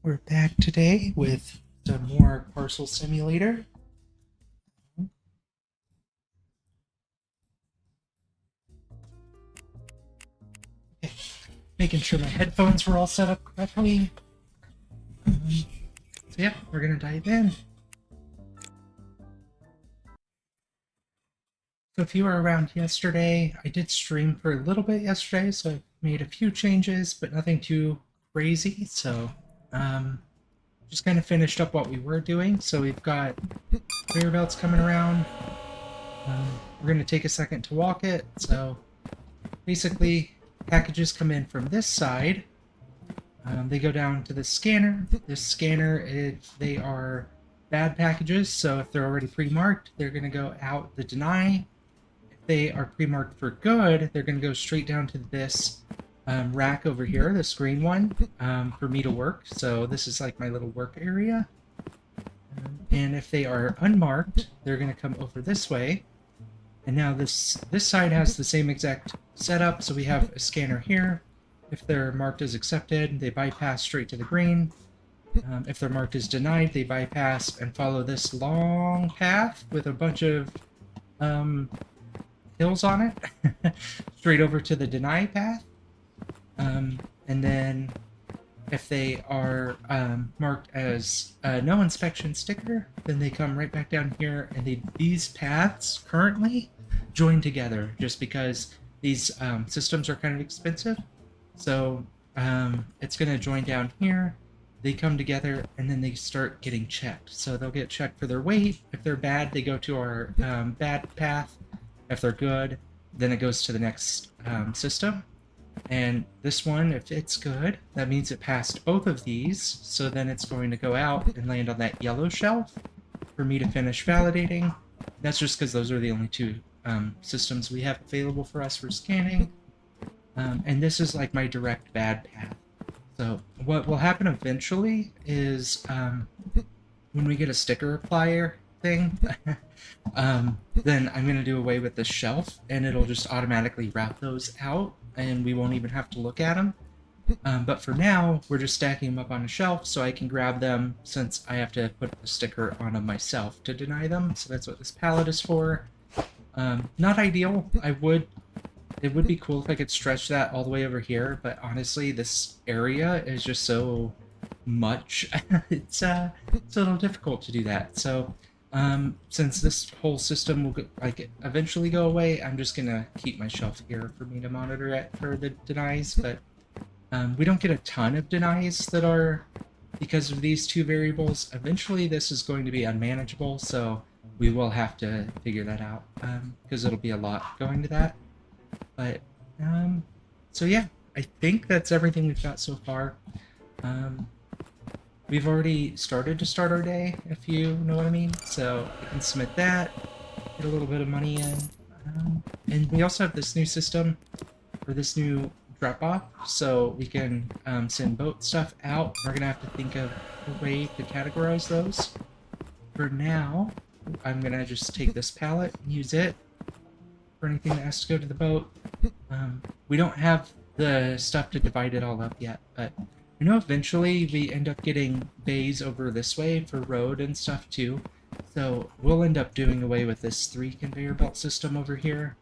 We're back today with some more Parcel Simulator. Okay. Making sure my headphones were all set up correctly. So yeah, we're gonna dive in. So if you were around yesterday, I did stream for a little bit yesterday, so I made a few changes, but nothing too crazy. So just kind of finished up what we were doing. So we've got conveyor belts coming around. We're gonna take a second to walk it. So basically, packages come in from this side. They go down to the scanner. This scanner, they are bad packages, so if they're already pre-marked, they're going to go out the deny. If they are pre-marked for good, they're going to go straight down to this rack over here, this green one, for me to work. So this is like my little work area. And if they are unmarked, they're going to come over this way. And now this side has the same exact setup, so we have a scanner here. If they're marked as accepted, they bypass straight to the green. If they're marked as denied, they bypass and follow this long path with a bunch of hills on it, straight over to the deny path. And then if they are marked as a no inspection sticker, then they come right back down here, and these paths currently join together just because these systems are kind of expensive. So it's going to join down here. They come together, and then they start getting checked. So they'll get checked for their weight. If they're bad, they go to our bad path. If they're good, then it goes to the next system. And this one, if it's good, that means it passed both of these. So then it's going to go out and land on that yellow shelf for me to finish validating. That's just because those are the only two systems we have available for us for scanning. And this is like my direct bad path. So what will happen eventually is when we get a sticker applier thing, then I'm going to do away with this shelf, and it'll just automatically route those out, and we won't even have to look at them. But for now, we're just stacking them up on a shelf so I can grab them, since I have to put the sticker on them myself to deny them. So that's what this pallet is for. Not ideal. It would be cool if I could stretch that all the way over here, but honestly, this area is just so much. It's a little difficult to do that. So, since this whole system will eventually go away, I'm just gonna keep my shelf here for me to monitor it for the denies. But we don't get a ton of denies that are because of these two variables. Eventually, this is going to be unmanageable, so we will have to figure that out because it'll be a lot going to that. But, so yeah, I think that's everything we've got so far. We've already started to start our day, if you know what I mean. So we can submit that, get a little bit of money in. And we also have this new system, or this new drop-off, so we can send boat stuff out. We're going to have to think of a way to categorize those. For now, I'm going to just take this pallet and use it for anything that has to go to the boat. We don't have the stuff to divide it all up yet, but I know eventually we end up getting bays over this way for road and stuff too. So we'll end up doing away with this 3 conveyor belt system over here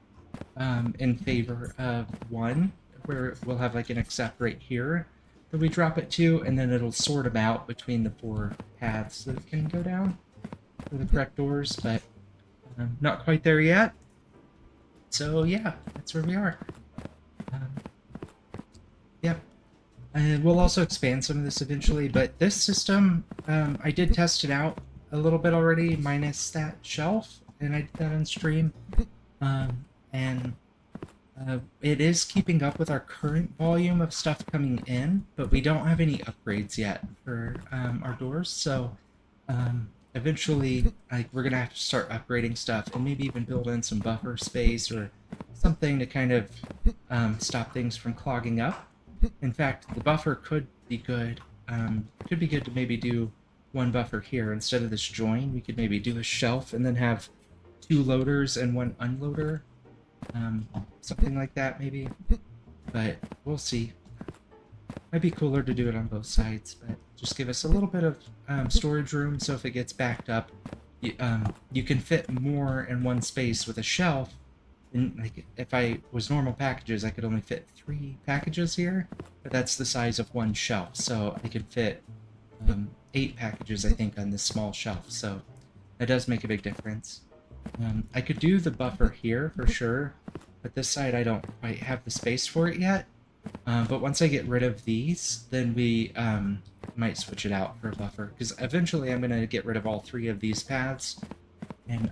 in favor of 1, where we'll have like an accept right here that we drop it to, and then it'll sort them out between the 4 paths that it can go down for the correct doors, but not quite there yet. So yeah, that's where we are. Yep. And we'll also expand some of this eventually, but this system, I did test it out a little bit already, minus that shelf, and I did that on stream. And it is keeping up with our current volume of stuff coming in, but we don't have any upgrades yet for our doors, so eventually, we're gonna have to start upgrading stuff and maybe even build in some buffer space or something to kind of stop things from clogging up. In fact, the buffer could be good. Could be good to maybe do 1 buffer here instead of this join. We could maybe do a shelf and then have 2 loaders and 1 unloader. Something like that, maybe. But we'll see. Might be cooler to do it on both sides, but just give us a little bit of storage room, so if it gets backed up, you can fit more in one space with a shelf. And like, if I was normal packages, I could only fit 3 packages here, but that's the size of one shelf, so I could fit 8 packages, I think, on this small shelf, so that does make a big difference. I could do the buffer here for sure, but this side I don't quite have the space for it yet. But once I get rid of these, then we might switch it out for a buffer, because eventually I'm going to get rid of all 3 of these paths and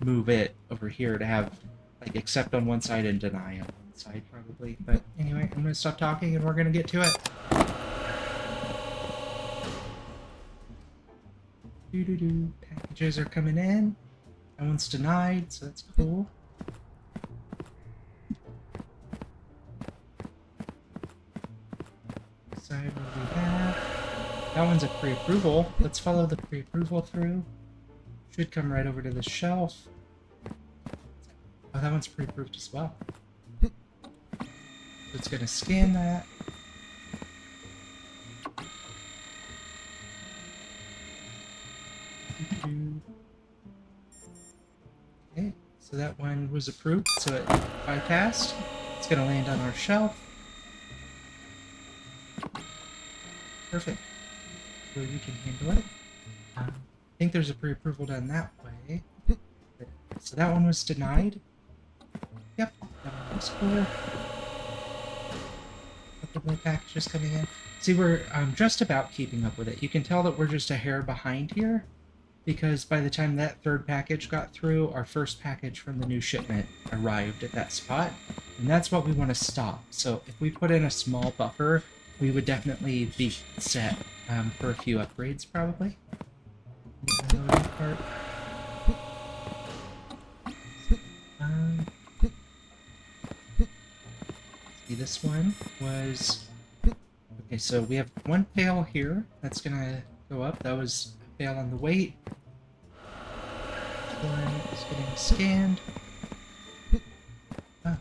move it over here to have, like, accept on one side and deny on one side, probably. But anyway, I'm going to stop talking and we're going to get to it. Packages are coming in. That one's denied, so that's cool. Side, what do we have? That one's a pre-approval. Let's follow the pre-approval through. Should come right over to the shelf. Oh, that one's pre-approved as well. So it's gonna scan that. Okay, so that one was approved, so it bypassed. It's gonna land on our shelf. Perfect. So we can handle it. I think there's a pre-approval done that way. So that one was denied. Yep, that one looks cool. Couple more packages coming in. See, we're just about keeping up with it. You can tell that we're just a hair behind here, because by the time that 3rd package got through, our 1st package from the new shipment arrived at that spot, and that's what we want to stop. So if we put in a small buffer, we would definitely be set for a few upgrades, probably. See, this one was... Okay, so we have 1 fail here. That's gonna go up. That was a fail on the weight. This one is getting scanned.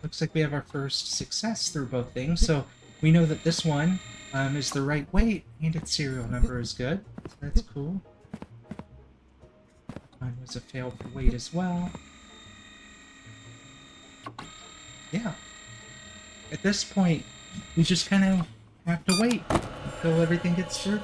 Looks like we have our first success through both things, so we know that this one is the right weight, and its serial number is good, so that's cool. Mine was a fail for weight as well. Yeah. At this point, we just kind of have to wait until everything gets through.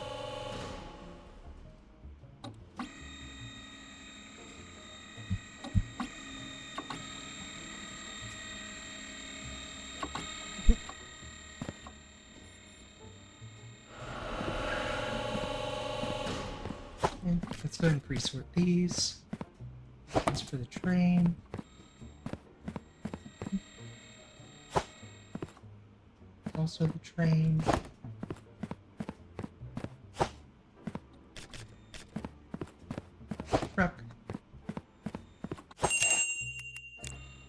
And let's go ahead and pre-sort these. This for the train. Also the train. Truck.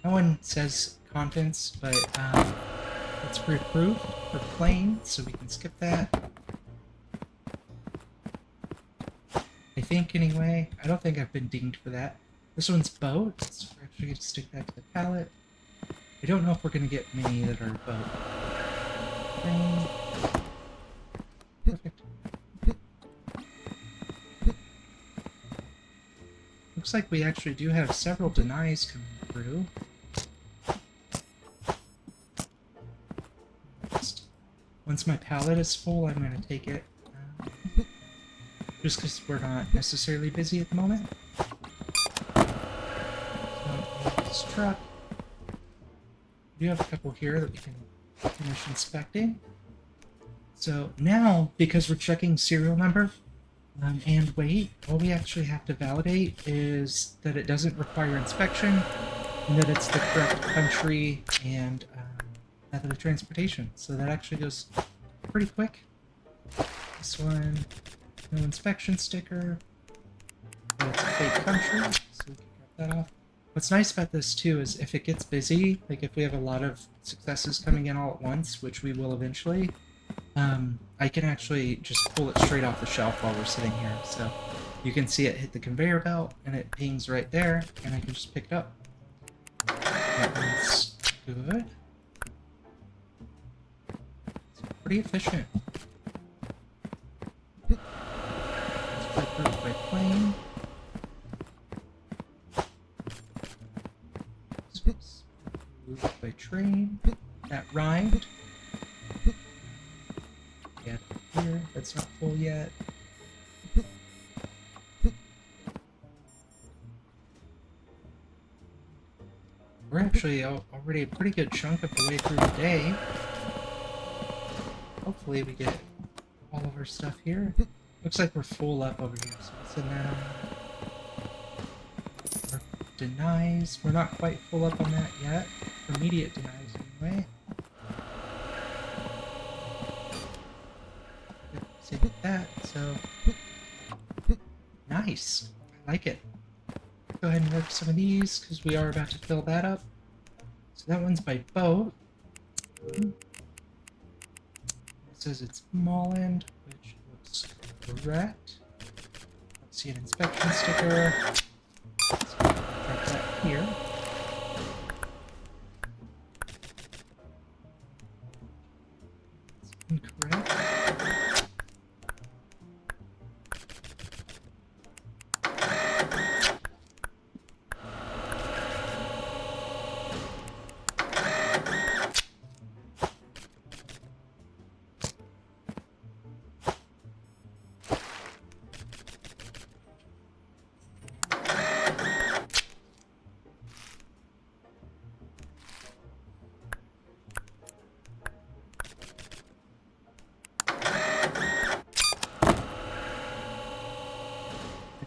No one says contents, but it's pre-approved for plane, so we can skip that. I think, anyway. I don't think I've been dinged for that. This one's boat, so we're actually going to stick that to the pallet. I don't know if we're going to get many that are boat. Train. Perfect. Looks like we actually do have several denies coming through. Once my pallet is full, I'm going to take it. Just because we're not necessarily busy at the moment. So, this truck. We do have a couple here that we can finish inspecting. So now, because we're checking serial number and weight, all we actually have to validate is that it doesn't require inspection and that it's the correct country and method of transportation. So that actually goes pretty quick. This one, no inspection sticker. That's a fake country, so we can drop that off. What's nice about this too is if it gets busy, like if we have a lot of successes coming in all at once, which we will eventually, I can actually just pull it straight off the shelf while we're sitting here. So you can see it hit the conveyor belt and it pings right there, and I can just pick it up. That one's good. It's pretty efficient. Split group by plane. Split group by train. That rhymed. Yeah, here. That's not full yet. We're actually already a pretty good chunk of the way through the day. Hopefully we get all of our stuff here. Looks like we're full up over here, so we'll send that on. Our denies. We're not quite full up on that yet. Immediate denies, anyway. Yep, save that, so... Nice. I like it. Go ahead and work some of these, because we are about to fill that up. So that one's by boat. It says it's Molland, which looks correct. Let's see an inspection sticker. Let's drop that here. It's incorrect.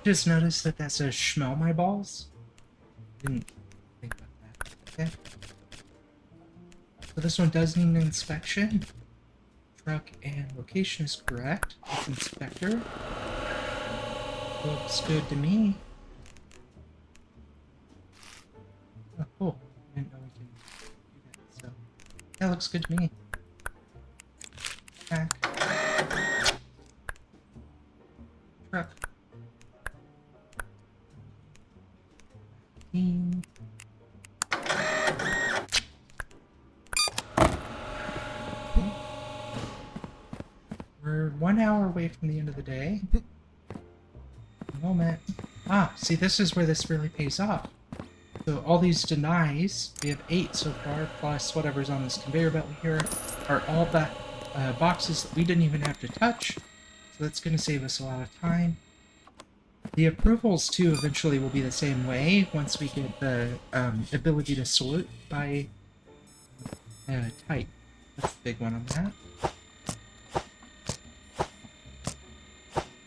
Just noticed that says smell my balls. Didn't think about that. Okay. So this one does need an inspection. Truck and location is correct. It's inspector. Looks good to me. Oh, cool. I didn't know we can do that. So that looks good to me. Back. Truck. We're 1 hour away from the end of the day. Moment. Ah, see, this is where this really pays off. So all these denies, we have 8 so far, plus whatever's on this conveyor belt here, are all boxes that we didn't even have to touch. So that's going to save us a lot of time. The approvals, too, eventually will be the same way once we get the ability to sort by type. That's the big one on that.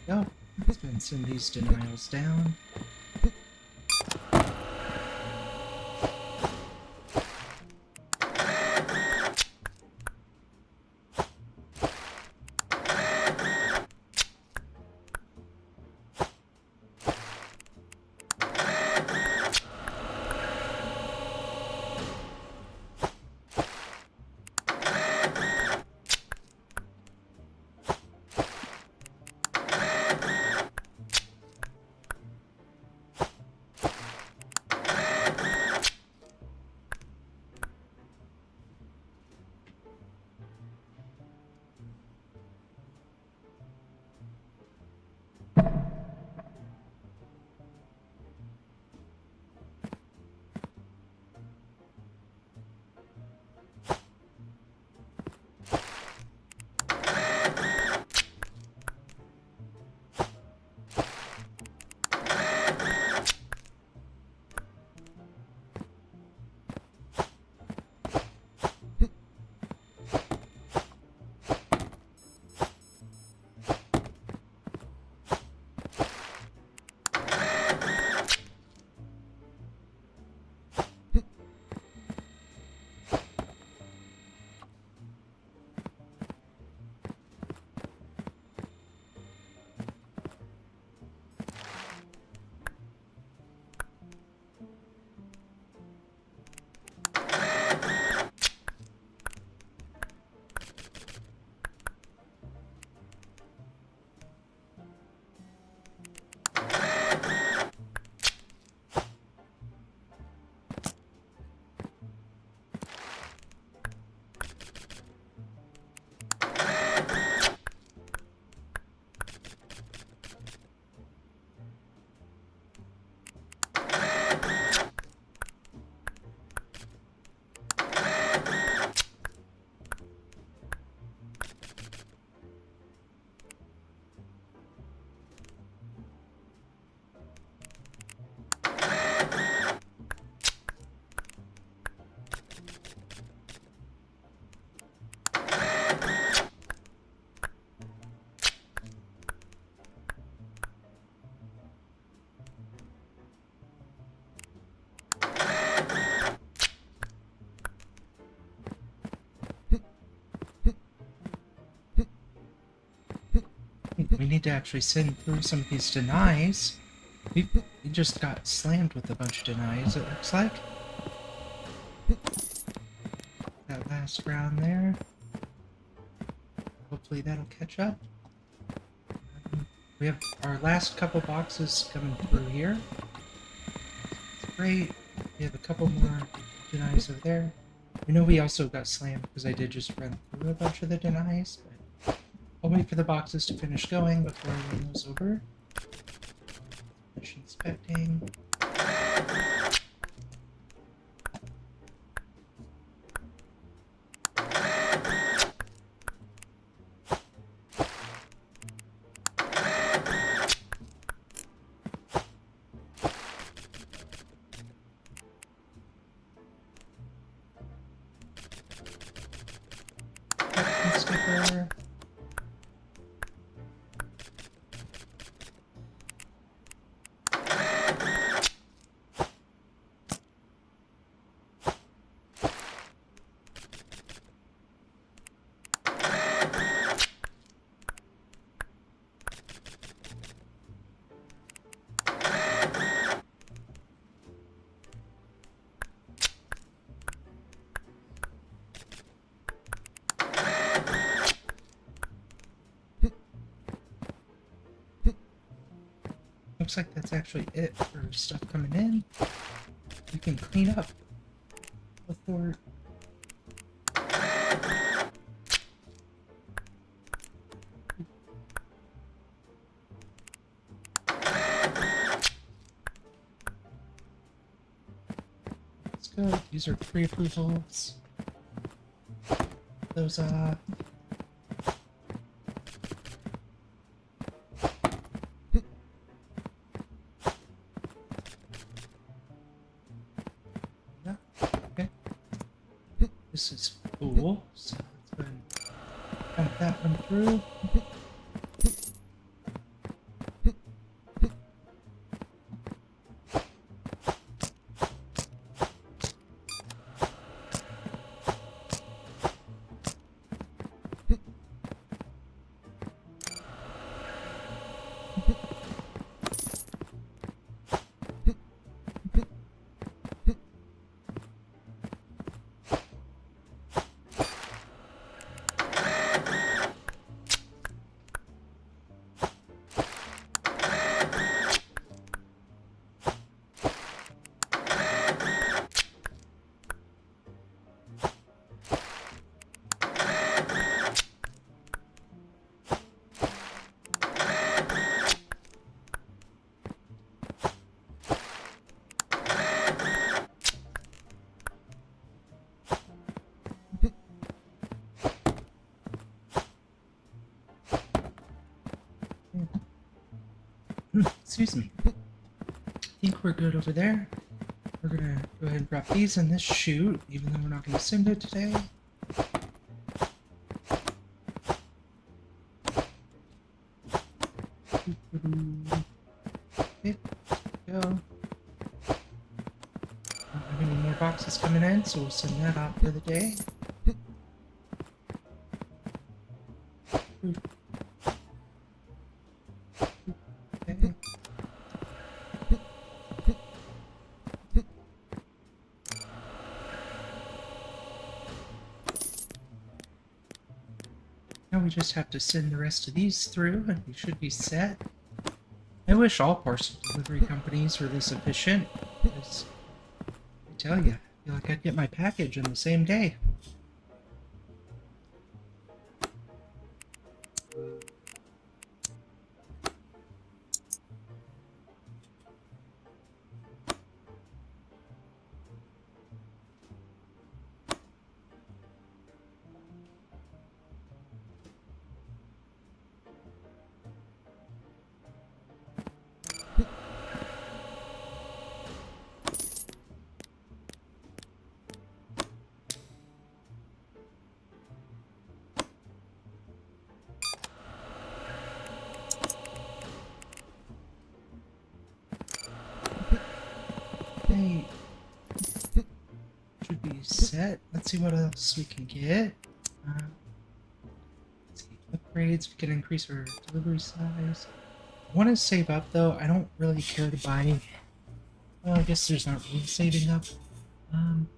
Go. Let's go and send these denials down. We need to actually send through some of these denies. We just got slammed with a bunch of denies, it looks like. That last round there. Hopefully that'll catch up. We have our last couple boxes coming through here. It's great. We have a couple more denies over there. I know we also got slammed because I did just run through a bunch of the denies, but I'll wait for the boxes to finish going before I run those over. Finish inspecting. Sticker. Looks like that's actually it for stuff coming in. We can clean up before... Let's go. These are pre-approvals. Those, This is full, so let's go ahead and dump that one through. Excuse me. I think we're good over there. We're gonna go ahead and drop these in this chute, even though we're not gonna send it today. Okay, go. Don't have any more boxes coming in, so we'll send that out for the day. Okay. Now we just have to send the rest of these through and we should be set. I wish all parcel delivery companies were this efficient, because I tell you, I feel like I'd get my package in the same day. Okay. Should be set. Let's see what else we can get. Let's see. upgrades. We can increase our delivery size. I want to save up though. I don't really care to buy. Well, I guess there's not really saving up. Um,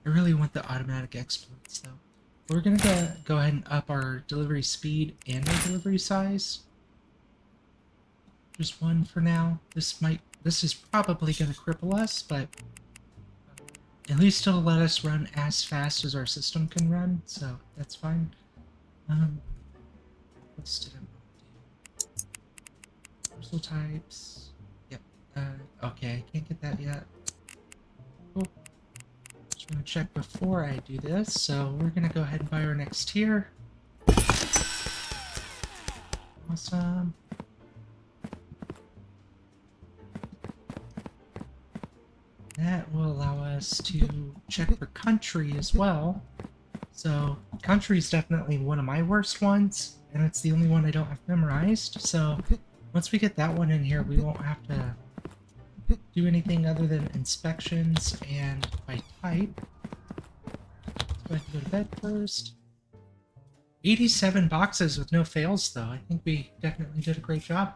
I really want the automatic exports though. We're gonna go ahead and up our delivery speed and our delivery size. Just one for now. This is probably gonna cripple us, but at least it'll let us run as fast as our system can run, so that's fine. What did I want to do? Parcel types. Yep. Okay, I can't get that yet. Cool. Just want to check before I do this, so we're gonna go ahead and buy our next tier. Awesome. That will allow us to check for country as well. So, country is definitely one of my worst ones, and it's the only one I don't have memorized. So, once we get that one in here, we won't have to do anything other than inspections and by type. Let's go ahead and go to bed first. 87 boxes with no fails, though. I think we definitely did a great job.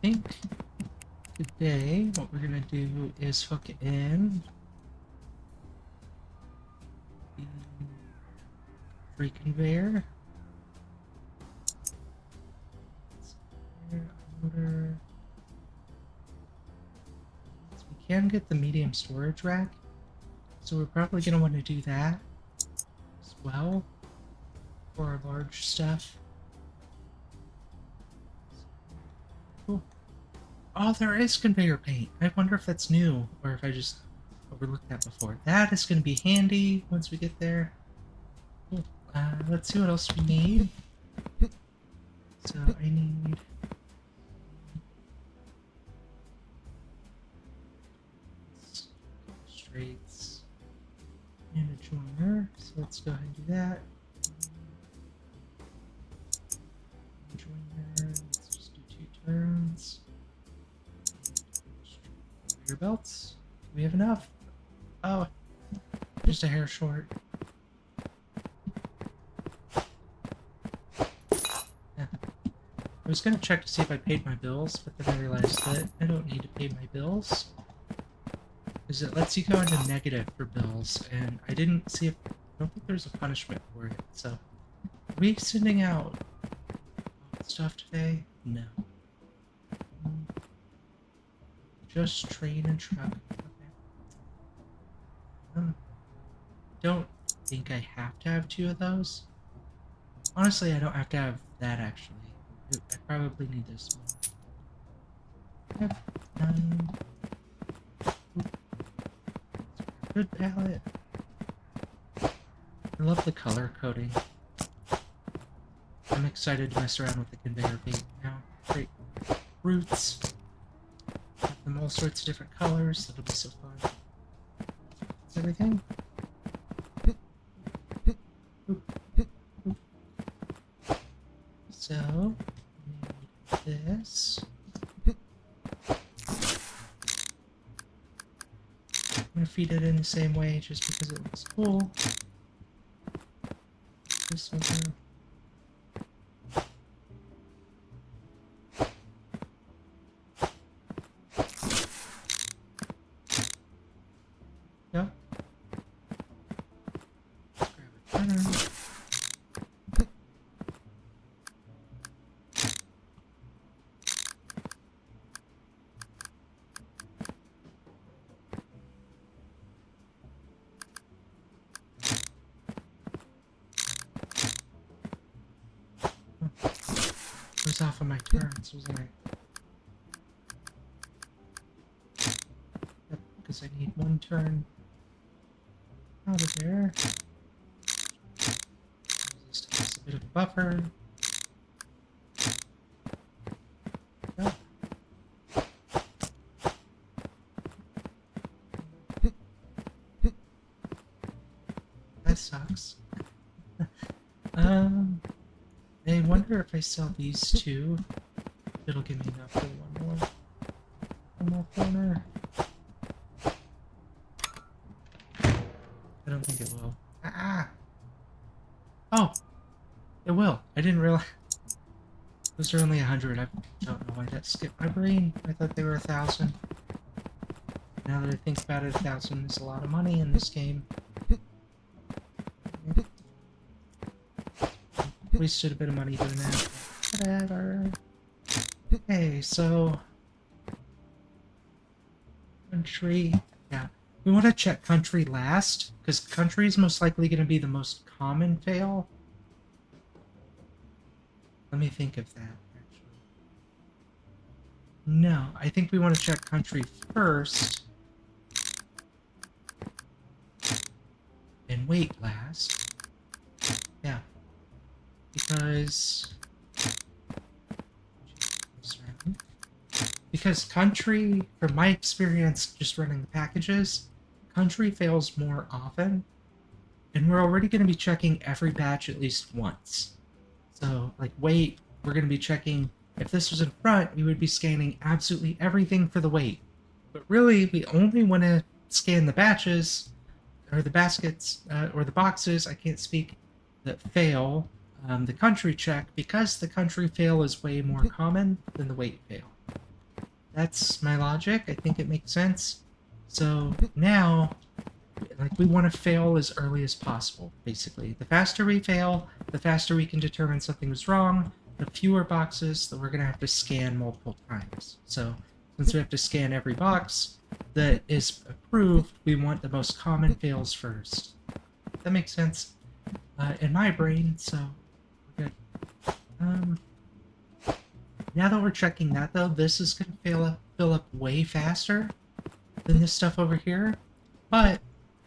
I think today what we're gonna do is hook in the free conveyor. Motor. So we can get the medium storage rack, so we're probably gonna want to do that as well for our large stuff. Cool. Oh, there is conveyor paint. I wonder if that's new, or if I just overlooked that before. That is going to be handy once we get there. Cool. Let's see what else we need. So I need... straights and a joiner. So let's go ahead and do that. Joiner. Let's just do 2 turns. Your belts. Do we have enough? Oh, just a hair short. Yeah. I was gonna check to see if I paid my bills, but then I realized that I don't need to pay my bills, because it lets you go into negative for bills, and I didn't see if... I don't think there's a punishment for it, so... Are we sending out stuff today? No. Just train and truck. Okay. Don't think I have to have 2 of those. Honestly, I don't have to have that, actually. I probably need this one. Yep. Good palette. I love the color coding. I'm excited to mess around with the conveyor paint now. Great. Roots. Have them all sorts of different colors. That'll be so fun. That's everything. So, we need this. I'm gonna feed it in the same way just because it looks cool. This over. Yep. Grab a printer. I was off on my turns, wasn't I? Yep, because I need 1 turn out of there. Resistance. buffer. Oh. That sucks. I wonder if I sell these two, it'll give me enough for one more corner. I don't think it will. Ah! Oh! It will. I didn't realize. Those are only 100. I don't know why that skipped my brain. I thought they were 1,000. Now that I think about it, 1,000 is a lot of money in this game. Wasted a bit of money doing that. Whatever. Okay, so... country... Yeah. We want to check country last, because country is most likely going to be the most common fail. Let me think of that, actually. No, I think we want to check country first. And wait last. Yeah. Because country, from my experience just running the packages, country fails more often. And we're already going to be checking every batch at least once. So, like, weight, we're going to be checking, if this was in front, we would be scanning absolutely everything for the weight. But really, we only want to scan the batches, or the baskets, or the boxes, I can't speak, that fail the country check, because the country fail is way more common than the weight fail. That's my logic. I think it makes sense. So now, like, we want to fail as early as possible, basically. The faster we fail, the faster we can determine something was wrong, the fewer boxes that we're going to have to scan multiple times. So, since we have to scan every box that is approved, we want the most common fails first. That makes sense in my brain, so we're good. Now that we're checking that, though, this is going to fill up way faster than this stuff over here, but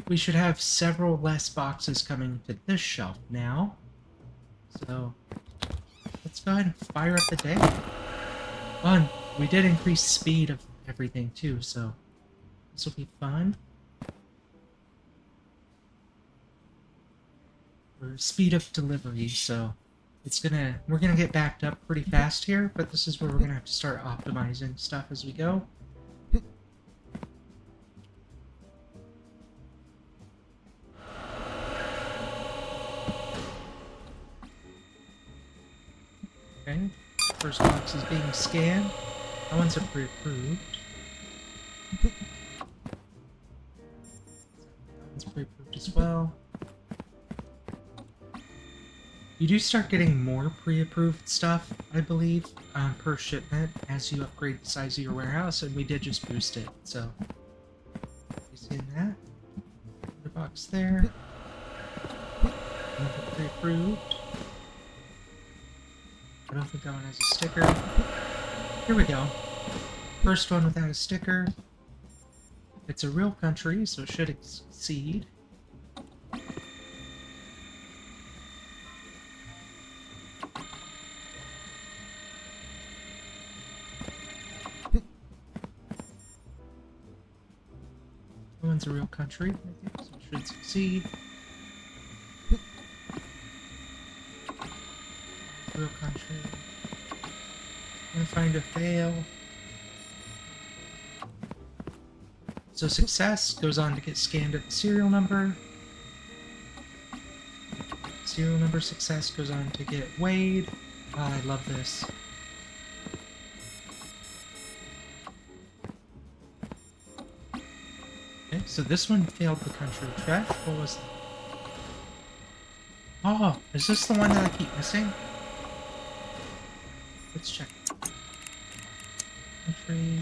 we should have several less boxes coming to this shelf now. So let's go ahead and fire up the day. Fun. We did increase speed of everything too, so this will be fun. Or speed of delivery, so we're gonna get backed up pretty fast here, but this is where we're gonna have to start optimizing stuff as we go. Okay, first box is being scanned. That one's a pre-approved. That one's pre-approved as well. You do start getting more pre-approved stuff, I believe, per shipment as you upgrade the size of your warehouse, and we did just boost it, so you see that? The box there. Another pre-approved. I don't think that one has a sticker. Here we go. First one without a sticker. It's a real country, so it should exceed. That one's a real country, I think, so it should succeed. Real country. And find a fail. So success goes on to get scanned at the serial number. Serial number success goes on to get weighed. Oh, I love this. Okay, so this one failed the country check. What was that? Oh, is this the one that I keep missing? Let's check. Country.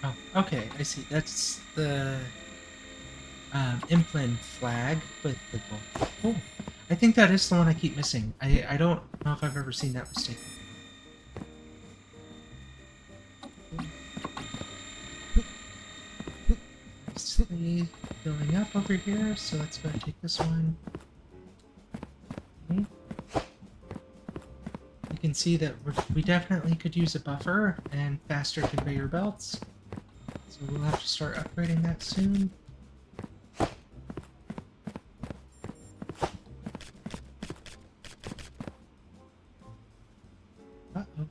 Oh, okay, I see. That's the implant flag with the gold. Oh, I think that is the one I keep missing. I don't know if I've ever seen that mistake. nicely filling up over here, so let's go take this one. Okay. You can see that we definitely could use a buffer and faster conveyor belts. So we'll have to start upgrading that soon. Uh-oh.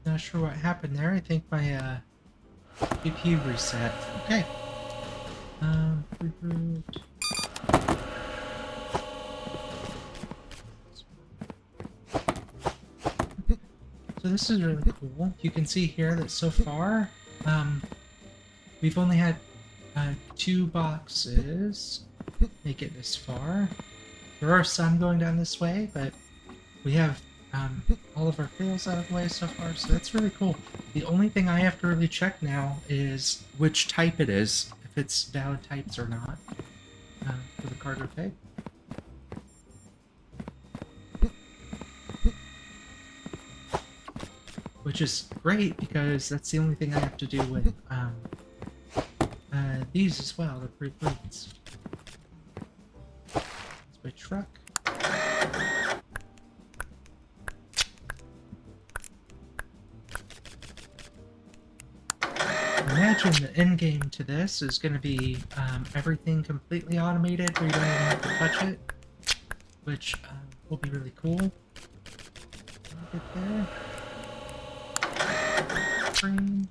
Not sure what happened there. I think my BP reset. Okay. Improved. So this is really cool. You can see here that so far, we've only had 2 boxes make it this far. There are some going down this way, but we have all of our fails out of the way so far, so that's really cool. The only thing I have to really check now is which type it is, if it's valid types or not, for the cargo type. Which is great, because that's the only thing I have to do with these as well, the pre-foods. It's my truck. Imagine the end game to this is going to be everything completely automated where you don't even have to touch it, which will be really cool. Get there. Frame.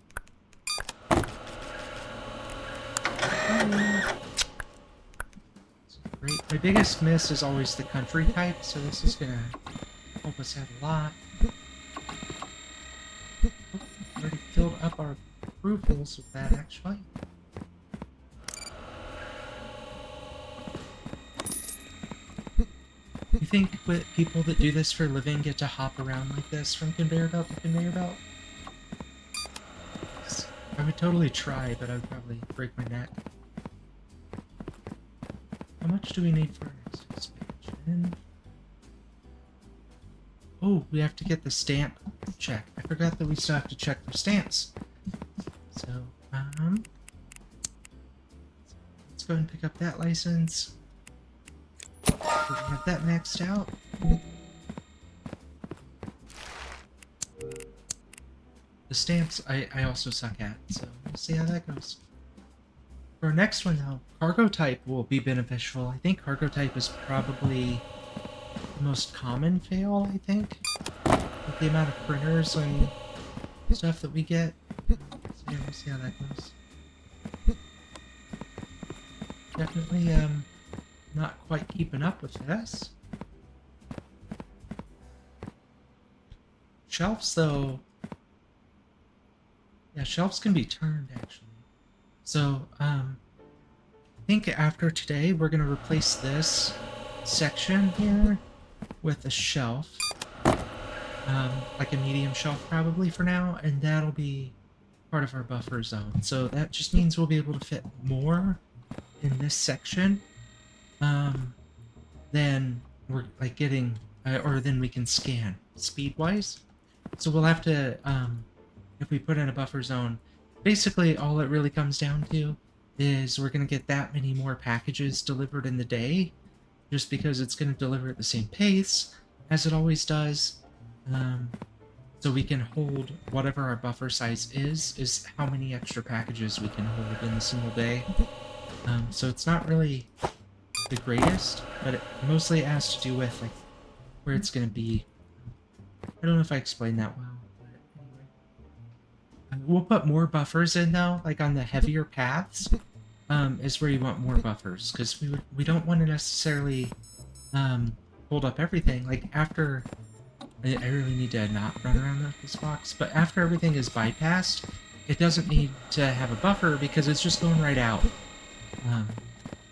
Great. My biggest miss is always the country type, so this is going to help us out a lot. Oh, already filled up our approvals with that, actually. You think with people that do this for a living get to hop around like this from conveyor belt to conveyor belt? I would totally try, but I would probably break my neck. How much do we need for our next expansion? Oh, we have to get the stamp check. I forgot that we still have to check for stamps. So, let's go and pick up that license. We have that maxed out. The stamps I also suck at, so we'll see how that goes. For our next one though, cargo type will be beneficial. I think cargo type is probably the most common fail, I think. With the amount of printers and stuff that we get. So yeah, we'll see how that goes. Definitely not quite keeping up with this. Shelves though, yeah, shelves can be turned actually. So I think after today we're gonna replace this section here with a shelf, like a medium shelf probably for now, and that'll be part of our buffer zone. So that just means we'll be able to fit more in this section than we're like getting, or than we can scan speed-wise. So we'll have to, if we put in a buffer zone, basically all it really comes down to is we're going to get that many more packages delivered in the day, just because it's going to deliver at the same pace as it always does. So we can hold whatever our buffer size is how many extra packages we can hold in a single day. So it's not really the greatest, but it mostly has to do with like where it's going to be. I don't know if I explained that well, but anyway. We'll put more buffers in though, like on the heavier paths, is where you want more buffers, because we don't want to necessarily hold up everything. Like after, I really need to not run around this box, but after everything is bypassed, it doesn't need to have a buffer because it's just going right out.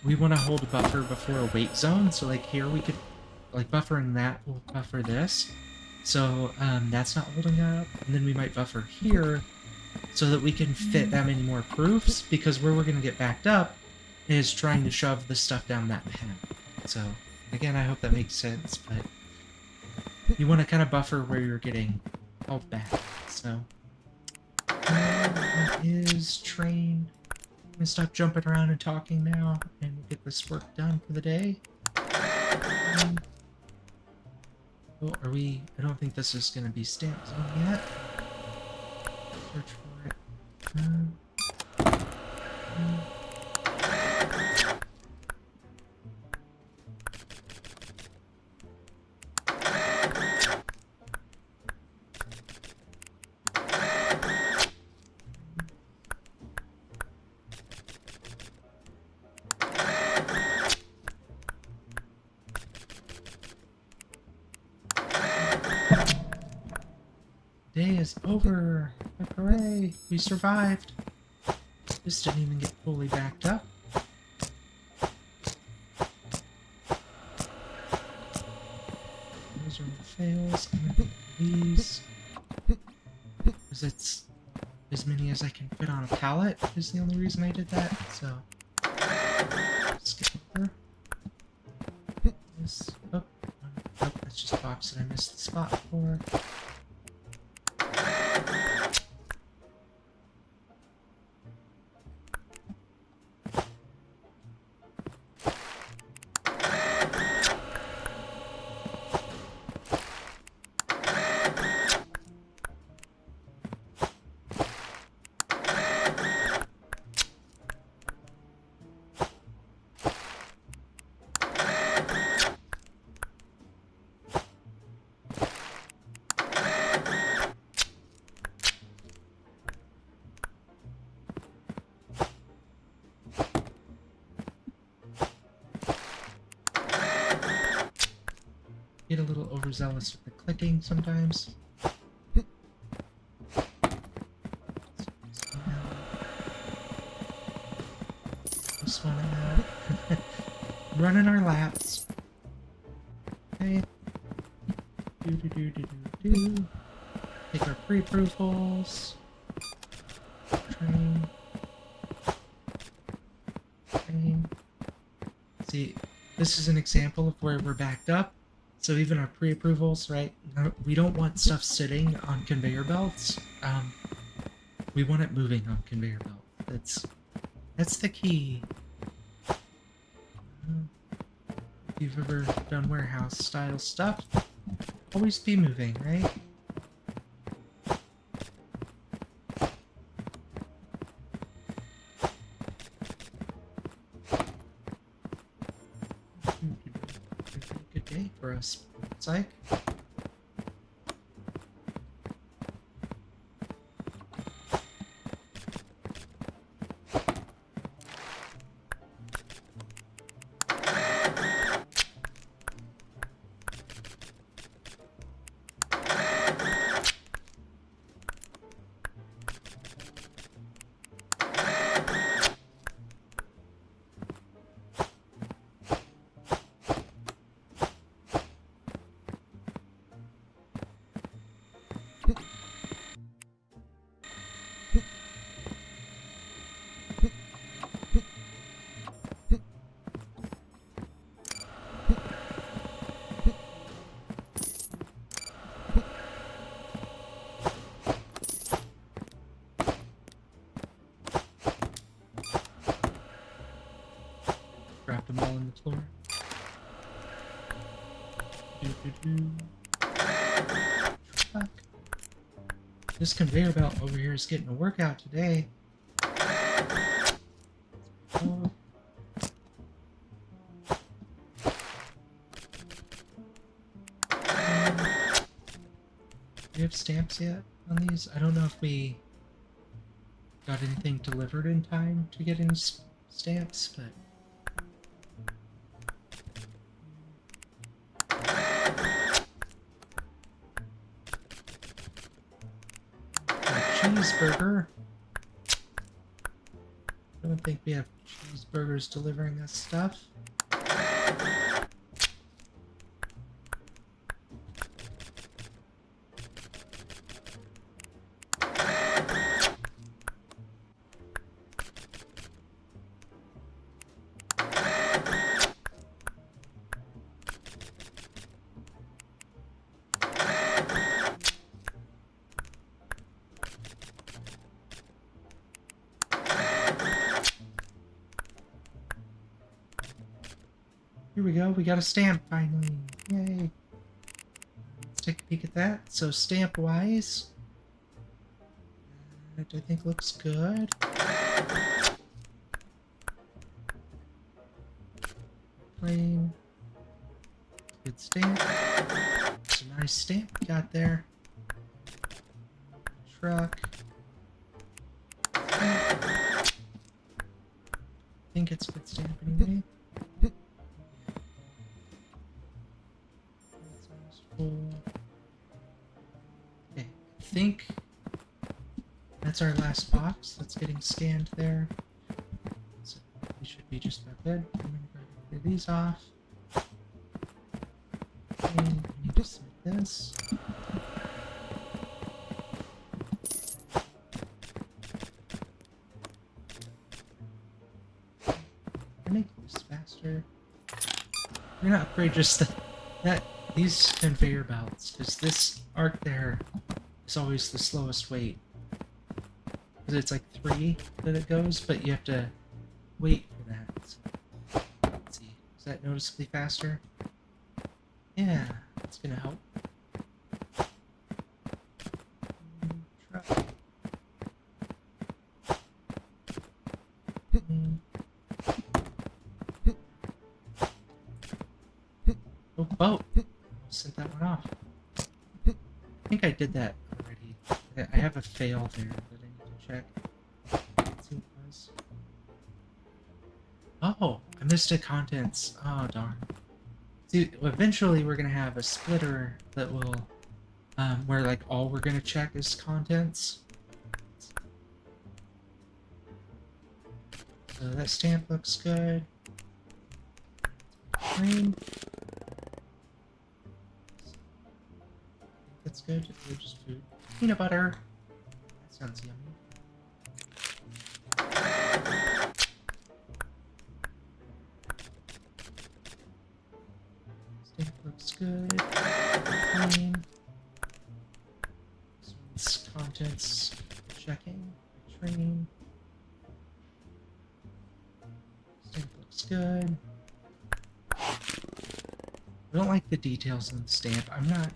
We want to hold a buffer before a wait zone, so like here we could, like buffering that will buffer this. So that's not holding up, and then we might buffer here so that we can fit that many more proofs, because where we're going to get backed up is trying to shove the stuff down that path. So, again, I hope that makes sense, but you want to kind of buffer where you're getting held back. So, is train. I'm gonna stop jumping around and talking now, and we'll get this work done for the day. Oh, are we? I don't think this is gonna be stamp zone yet. Search for it. Day is over. Hooray! We survived. This didn't even get fully backed up. Those are the fails. I'm gonna put these. Because it's as many as I can fit on a pallet is the only reason I did that. So skip over. This. Oh, that's just a box that I missed the spot for. Get a little overzealous with the clicking sometimes. This one out. Running our laps. Okay. Do. Take our pre-approvals. Train. See, this is an example of where we're backed up. So even our pre-approvals, right? We don't want stuff sitting on conveyor belts. We want it moving on conveyor belt. That's the key. If you've ever done warehouse style stuff, always be moving, right? Good day for us, it's like. Drop them all on the floor. Fuck. This conveyor belt over here is getting a workout today. Oh. Do we have stamps yet on these? I don't know if we got anything delivered in time to get any stamps, but... Cheeseburger. I don't think we have cheeseburgers delivering us stuff. Here we go. We got a stamp finally. Yay. Let's take a peek at that. So stamp-wise, that I think looks good. Plain. Good stamp. It's a nice stamp we got there. Truck. I think it's a good stamp anyway. That's almost full. Okay, I think that's our last box that's getting scanned there. So we should be just about good. I'm gonna go clear these off. And we need to submit this. Make this faster. We're gonna upgrade just these conveyor belts, because this arc there is always the slowest wait. Because it's like 3 that it goes, but you have to wait for that. Let's see, is that noticeably faster? Yeah, that's gonna help. Truck. Oh, boat! Sent that one off. I think I did that already. I have a fail there that I need to check. Let's see what it was. Oh, I missed a contents. Oh, darn. See, eventually we're gonna have a splitter that will, where like all we're gonna check is contents. So that stamp looks good. Green. That's good. It's just food. Peanut butter. That sounds yummy. Stamp looks good. Clean. This contents checking. Train. Stamp looks good. I don't like the details on the stamp. I'm not.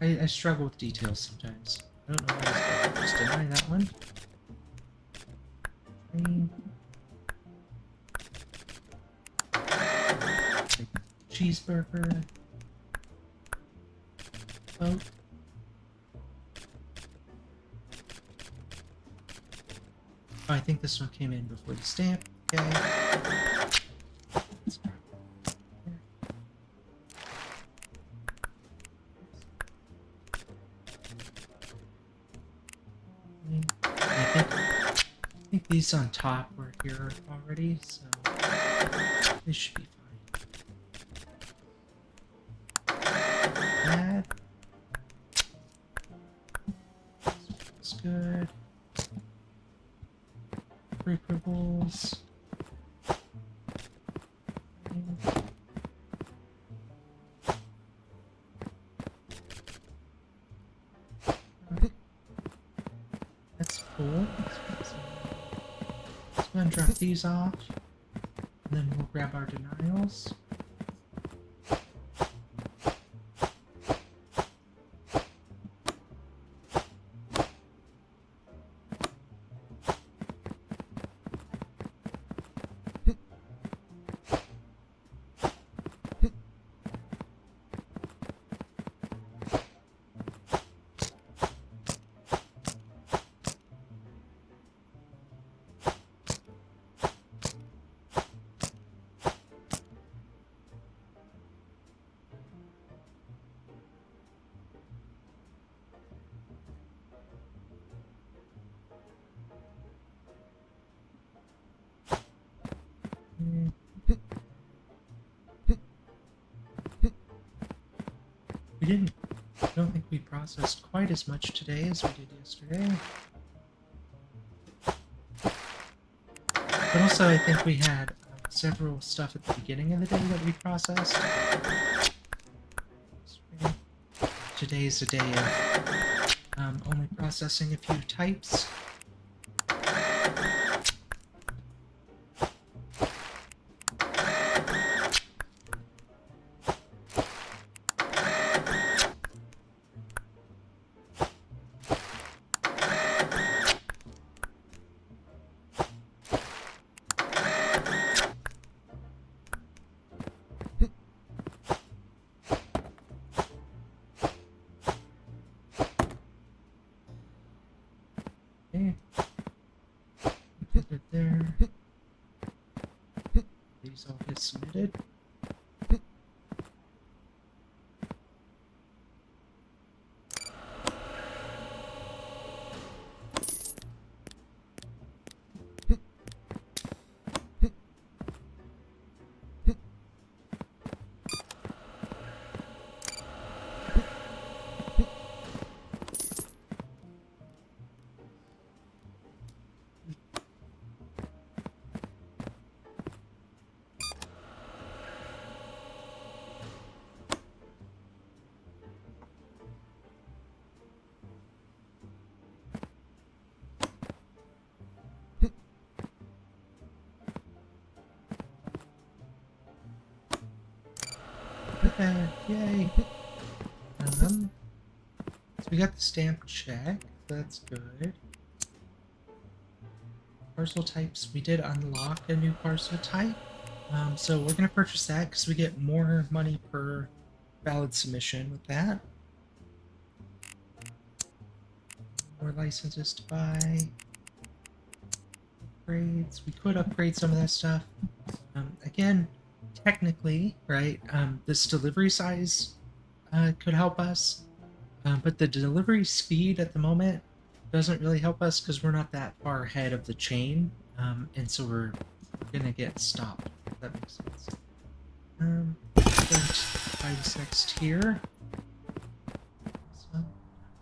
I struggle with details sometimes. I don't know why I just deny that one. Train. Cheeseburger. Boat. Oh, I think this one came in before the stamp. Okay. Let's drop it here. I think these on top were here already, so this should be fine. That looks good. Pre-approvals. That's cool. Let's go ahead and drop these off. And then we'll grab our denials. I don't think we processed quite as much today as we did yesterday. But also, I think we had several stuff at the beginning of the day that we processed. Today's a day of only processing a few types. submitted. Yay! So we got the stamp check. That's good. Parcel types. We did unlock a new parcel type. So we're gonna purchase that because we get more money per valid submission with that. More licenses to buy. Upgrades. We could upgrade some of that stuff. Again, technically, right, this delivery size could help us, but the delivery speed at the moment doesn't really help us because we're not that far ahead of the chain, and so we're gonna get stopped, if that makes sense. Try this next here. So,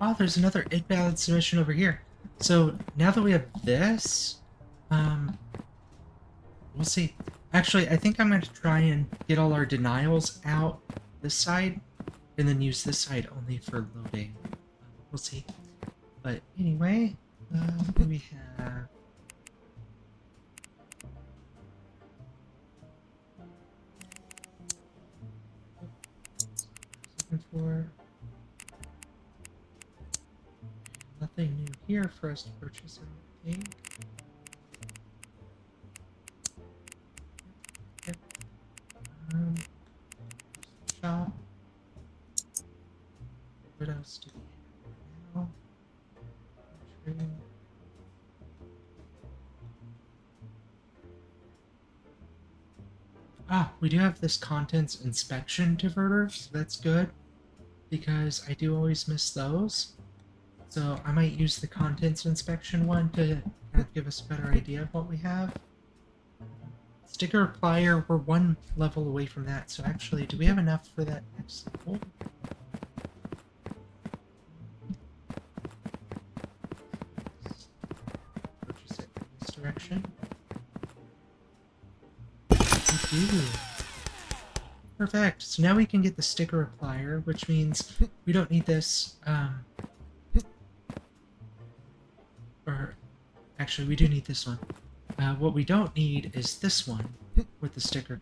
oh, there's another invalid submission over here. So now that we have this, we'll see. Actually, I think I'm going to try and get all our denials out this side, and then use this side only for loading. We'll see. But anyway, what do we have? Looking for nothing new here for us to purchase, I don't think. Shop. What else do we have now? Ah, we do have this contents inspection diverter, so that's good, because I do always miss those. So I might use the contents inspection one to kind of give us a better idea of what we have. Sticker applier, we're one level away from that, so actually, do we have enough for that next level? Purchase it in this direction. We do. Perfect. So now we can get the sticker applier, which means we don't need this, or actually, we do need this one. What we don't need is this one with the sticker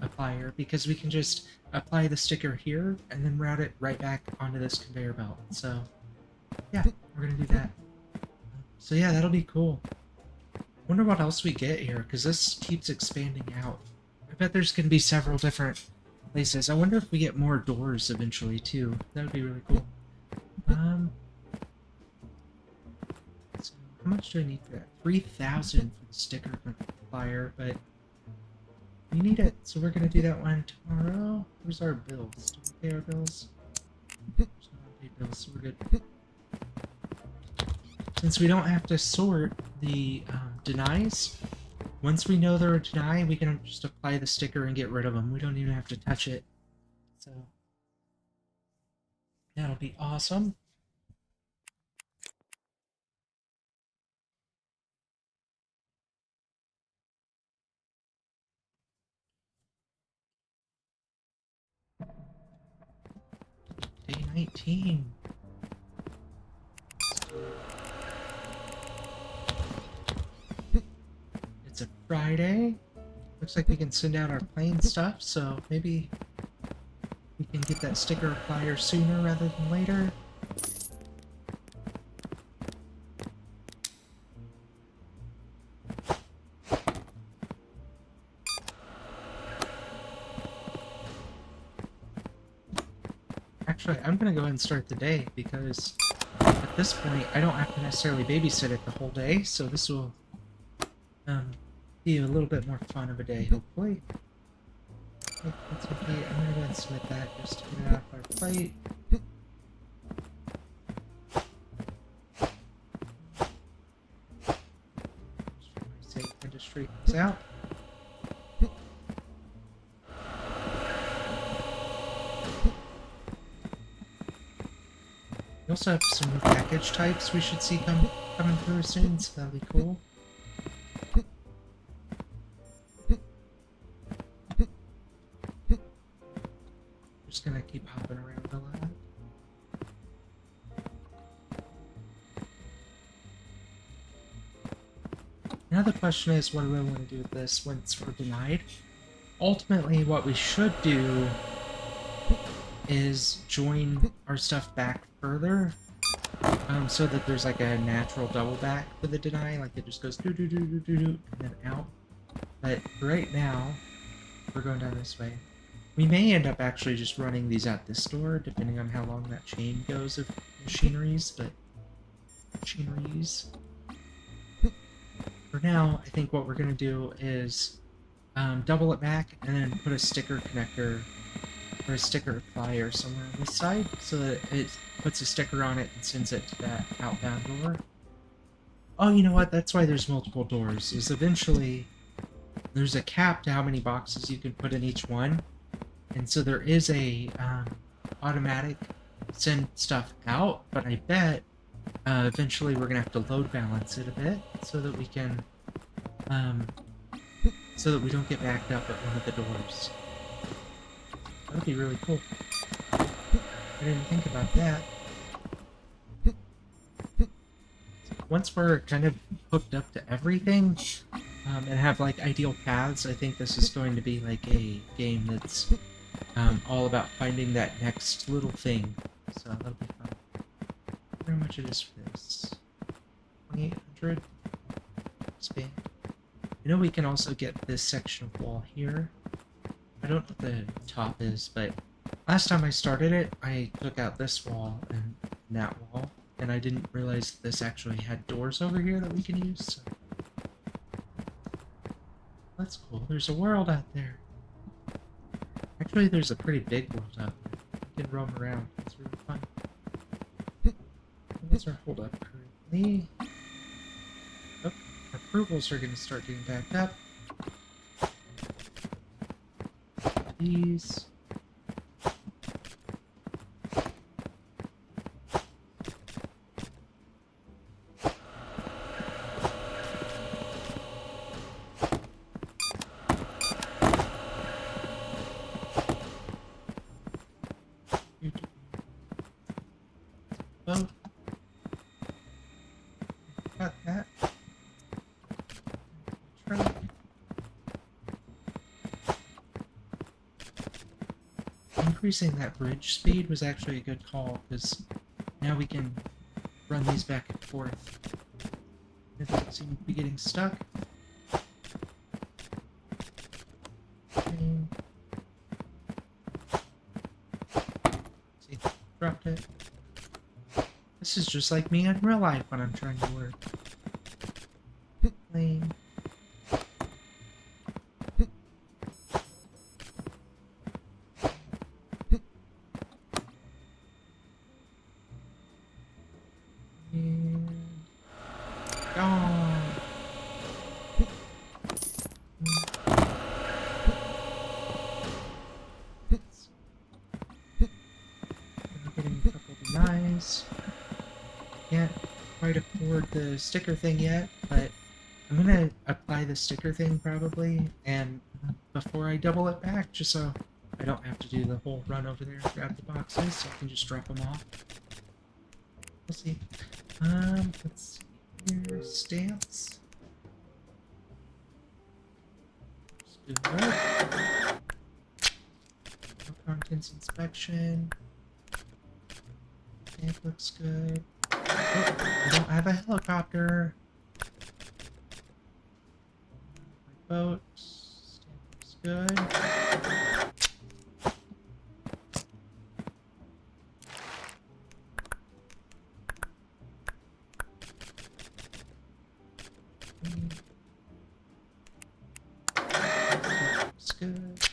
applier, because we can just apply the sticker here and then route it right back onto this conveyor belt. So yeah, we're gonna do that. So yeah, that'll be cool. Wonder what else we get here, because this keeps expanding out. I bet there's gonna be several different places. I wonder if we get more doors eventually too. That would be really cool. So how much do I need for that? 3,000 for the sticker applier, but we need it, so we're gonna do that one tomorrow. Where's our bills? Do we pay our bills? There's no unpaid bills, so we're good. Since we don't have to sort the denies, once we know they're a deny, we can just apply the sticker and get rid of them. We don't even have to touch it. So that'll be awesome. Day 19. It's a Friday. Looks like we can send out our plane stuff, so maybe we can get that sticker applier sooner rather than later. Actually, I'm gonna go ahead and start the day, because at this point I don't have to necessarily babysit it the whole day, so this will be a little bit more fun of a day, hopefully. That's okay. I'm gonna go and submit that just to get it off our plate. Just for my sake, I just straighten this out. We also have some new package types we should see coming through soon, so that'll be cool. Just gonna keep hopping around a lot. Now the question is, what do I want to do with this once we're denied? Ultimately, what we should do is join our stuff back further, so that there's like a natural double back for the deny, like it just goes do do do do do do and then out. But right now, we're going down this way. We may end up actually just running these at this door, depending on how long that chain goes of machineries, but for now, I think what we're going to do is double it back and then put a sticker connector or a sticker applier somewhere on this side so that it puts a sticker on it and sends it to that outbound door. Oh, you know what? That's why there's multiple doors, is eventually there's a cap to how many boxes you can put in each one. And so there is a automatic send stuff out, but I bet eventually we're gonna have to load balance it a bit so that we can so that we don't get backed up at one of the doors. That would be really cool. I didn't think about that. Once we're kind of hooked up to everything and have like ideal paths, I think this is going to be like a game that's all about finding that next little thing. So that'll be fun. How much it is for this? 2,800. Expand. I know we can also get this section of wall here. I don't know what the top is, but last time I started it, I took out this wall and that wall, and I didn't realize this actually had doors over here that we can use. So. That's cool. There's a world out there. Actually, there's a pretty big world out there. You can roam around. It's really fun. What's our hold up currently? Oh, approvals are going to start getting backed up. These. Boat. Got that. Truck. Increasing that bridge speed was actually a good call, because now we can run these back and forth. It doesn't seem to be getting stuck. Okay. See, dropped it. This is just like me in real life when I'm trying to work. Lane. And gone. I'm getting a couple of denies. Can't quite afford the sticker thing yet, but I'm gonna apply the sticker thing probably, and before I double it back, just so I don't have to do the whole run over there and grab the boxes, so I can just drop them off. We'll see. Let's see here. Stamps. Good. Contents inspection. Stamp looks good. Oh, I don't have a helicopter. My boat. Stamp looks good. Looks good.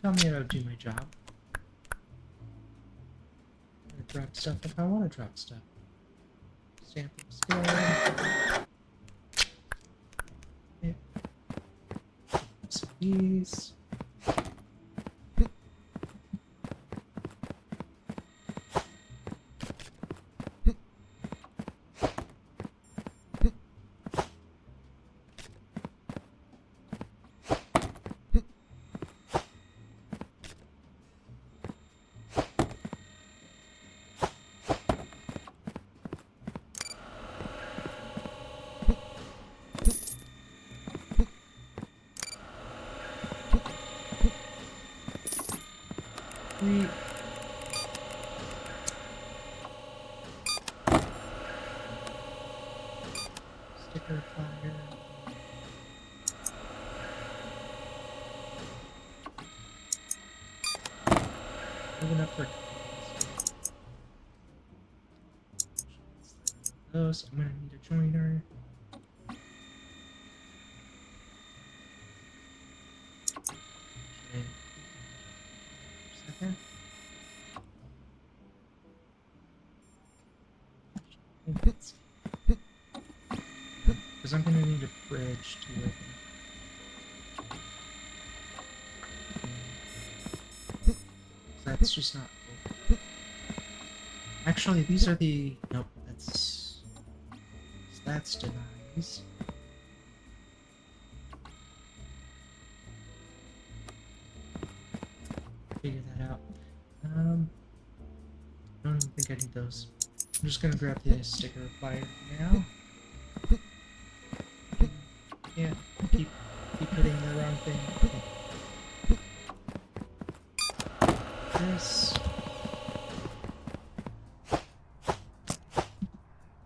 tell me how to do my job. I'm gonna drop stuff if I want to drop stuff. Stamp looks good. Okay. Some of these. Sweet. Sticker fire. Moving up for those. I'm gonna need a joiner. Okay. Second. Because I'm gonna need a bridge to it. That's just not cool. Actually, these are the... Nope, that's denies. Figure that out. I don't even think I need those. I'm just gonna grab the sticker applier now. Yeah, keep hitting the wrong thing. Okay. This.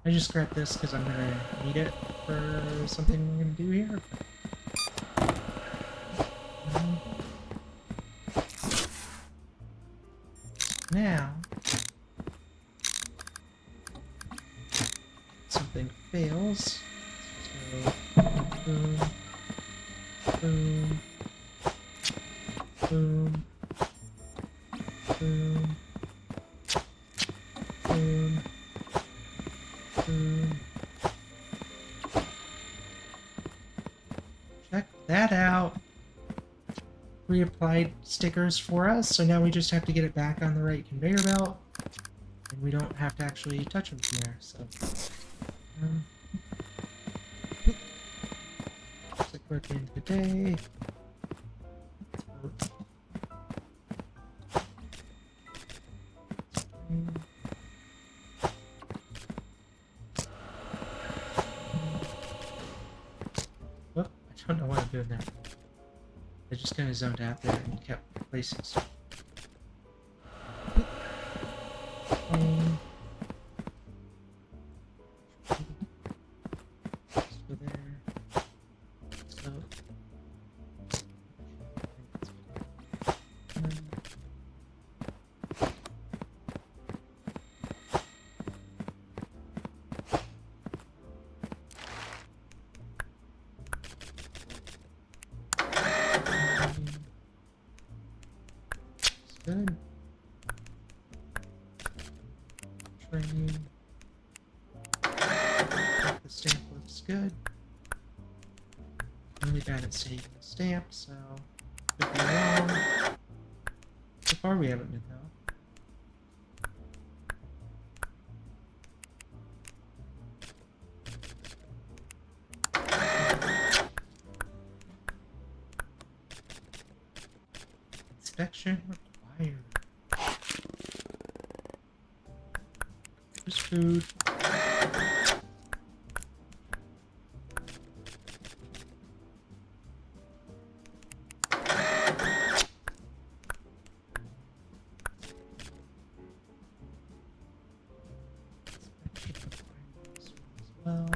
I just grabbed this because I'm gonna need it for something we're gonna do here. Now, something fails. So, boom, boom, boom, boom, boom, boom. Check that out. Reapplied stickers for us, so now we just have to get it back on the right conveyor belt, and we don't have to actually touch them from there. So, looks like we're at the end of the day. Whoop, I don't know why I'm doing that. I just kind of zoned out there and kept placing stuff. Let's go there. So. Good. Training. The stamp looks good. I'm really bad at saving the stamp, so could be wrong. So far we haven't been though. Inspection required. There's food. Well,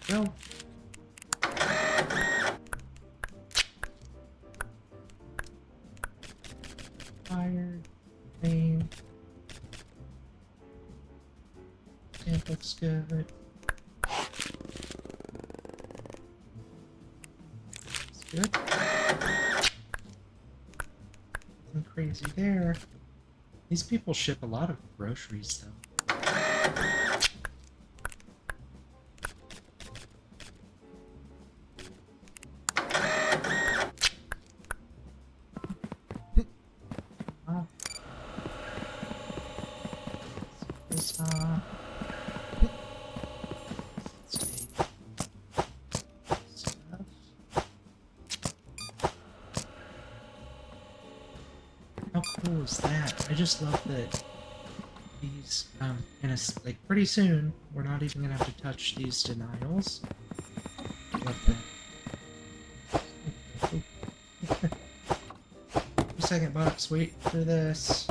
go. Fired. Name. Stamp looks good. Good. Nothing crazy there. These people ship a lot of groceries, though. Ah. Let's take stuff. How cool is that? I just love that these, like, pretty soon, we're not even gonna have to touch these denials. Love that. 2-second box, wait for this.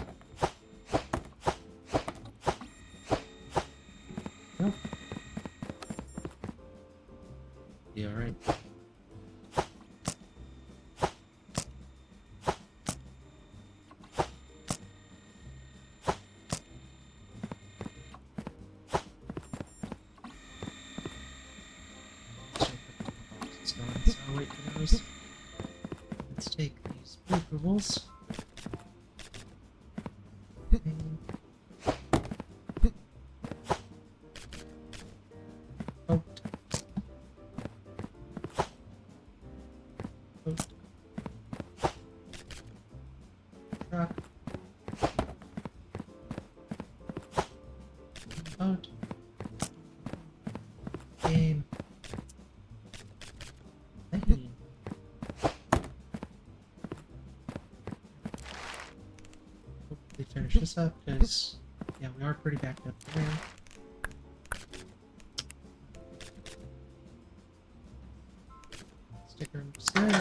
Nope. Be alright. So I'll wait for those. Let's take these blue. Oh. Oh. Truck. Boat. Game. Lane. Hopefully finish this up, because, yeah, we are pretty backed up there. Sticker looks good.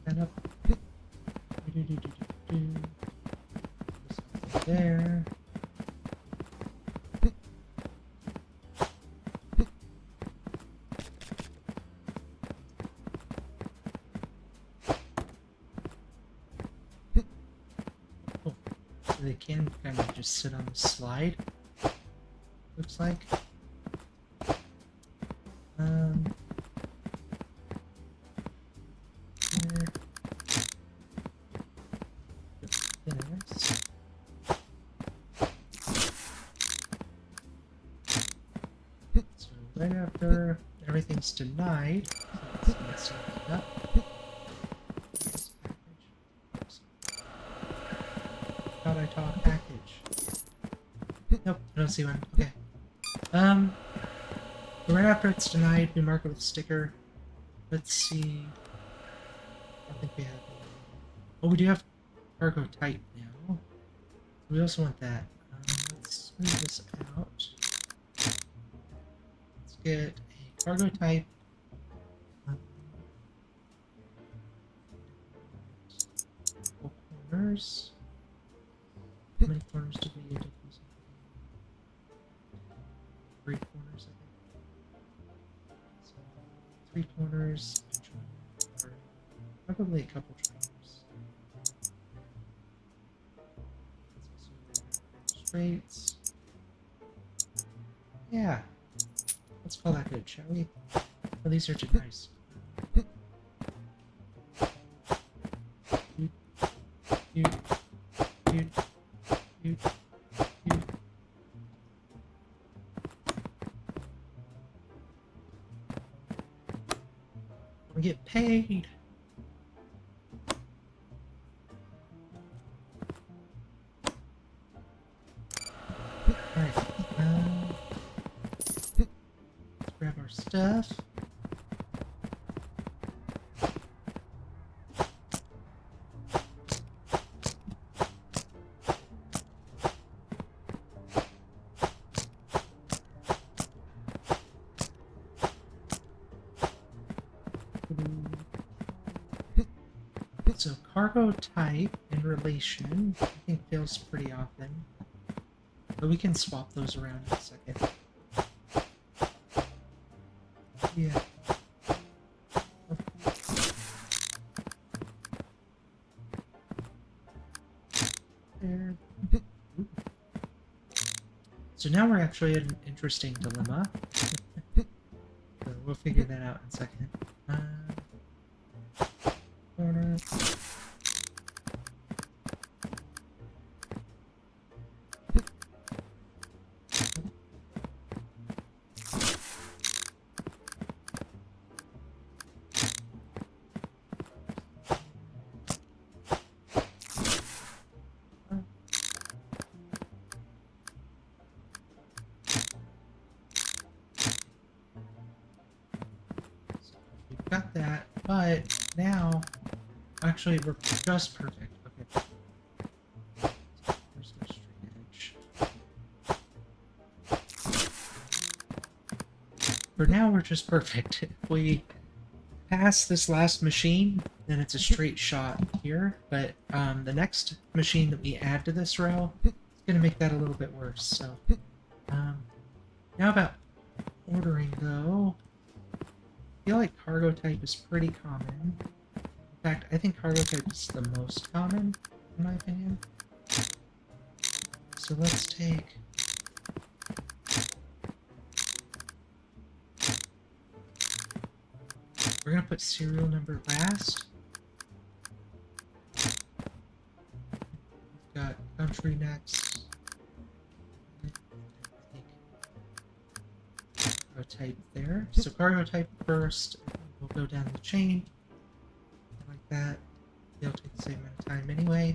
That up. There. Oh, so they can kind of just sit on the slide. Looks like. Here. This. So right after everything's denied, so let's mix it up. This package. Oops. How'd I talk package? Nope. don't see one. Okay. Right after it's denied, we mark it with a sticker. Let's see. I don't think we have any. Oh, we do have cargo type now. We also want that. Let's move this out. Let's get a cargo type. Four corners. How many corners do we end up using? 3 corners, I think. So 3 corners, or probably a couple triangles. Straights. Yeah. Let's call that good, shall we? Oh, these are too nice. We get paid. Alright. Let's grab our stuff. So cargo type and relation, I think fails pretty often. But we can swap those around in a second. Yeah. There. So now we're actually at an interesting dilemma. So we'll figure that out in a second. Corner. Got that, but now, actually, we're just perfect. Okay. There's no straight edge. For now, we're just perfect. If we pass this last machine, then it's a straight shot here, but the next machine that we add to this row is going to make that a little bit worse. So, now about ordering, though. I feel like cargo type is pretty common. In fact, I think cargo type is the most common, in my opinion. So let's take... We're going to put serial number last. We've got country next. Cargo type there. So cargo type first, we'll go down the chain like that. They'll take the same amount of time anyway.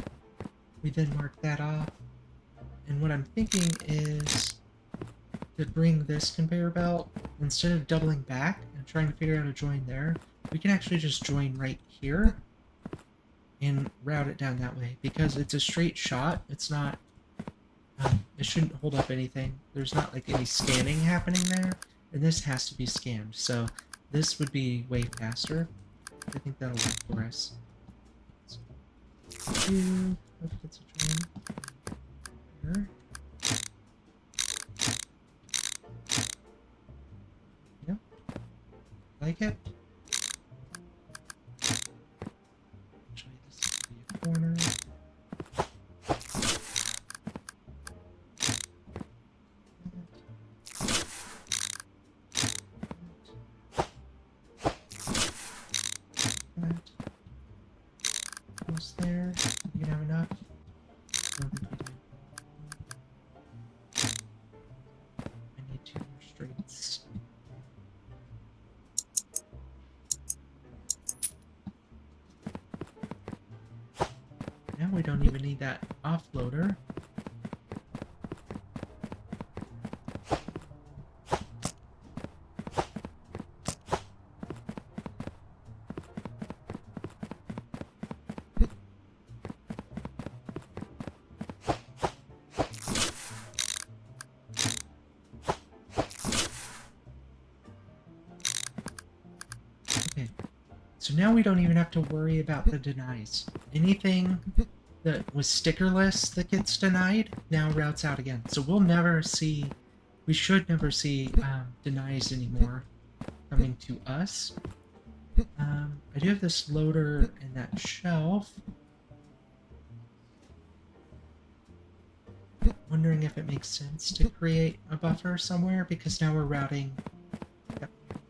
We then mark that off. And what I'm thinking is to bring this conveyor belt, instead of doubling back and trying to figure out a join there, we can actually just join right here and route it down that way, because it's a straight shot. It's not, it shouldn't hold up anything. There's not like any scanning happening there. And this has to be scanned, so this would be way faster. I think that'll work for us. Let's do, let's get some join here. Yep. Like it. Actually, this will be a corner. There. You can have enough. I don't think we do. I need 2 more straights. Now we don't even need that offloader. Okay. So now we don't even have to worry about the denies. Anything that was stickerless that gets denied now routes out again. So we'll never see, we should never see denies anymore coming to us. I do have this loader in that shelf. Wondering if it makes sense to create a buffer somewhere because now we're routing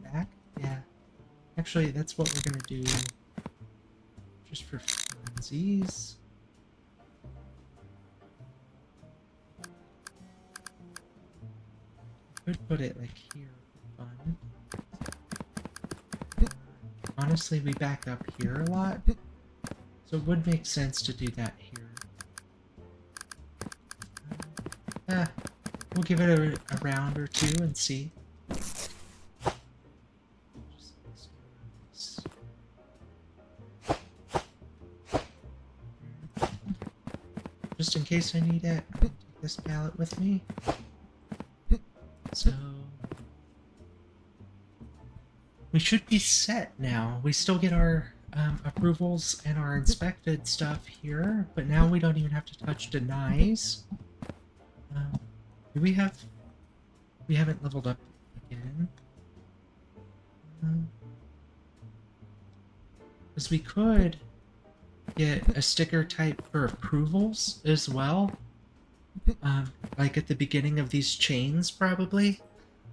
back. Yeah. Actually, that's what we're gonna do just for funsies. Could put it like here for fun. Honestly, we back up here a lot, so it would make sense to do that here. We'll give it a round or two and see. Just in case I need it, I'll take this pallet with me. So we should be set now. We still get our approvals and our inspected stuff here, but now we don't even have to touch denies. Do we have... We haven't leveled up again. Because we could get a sticker type for approvals as well. Like at the beginning of these chains, probably.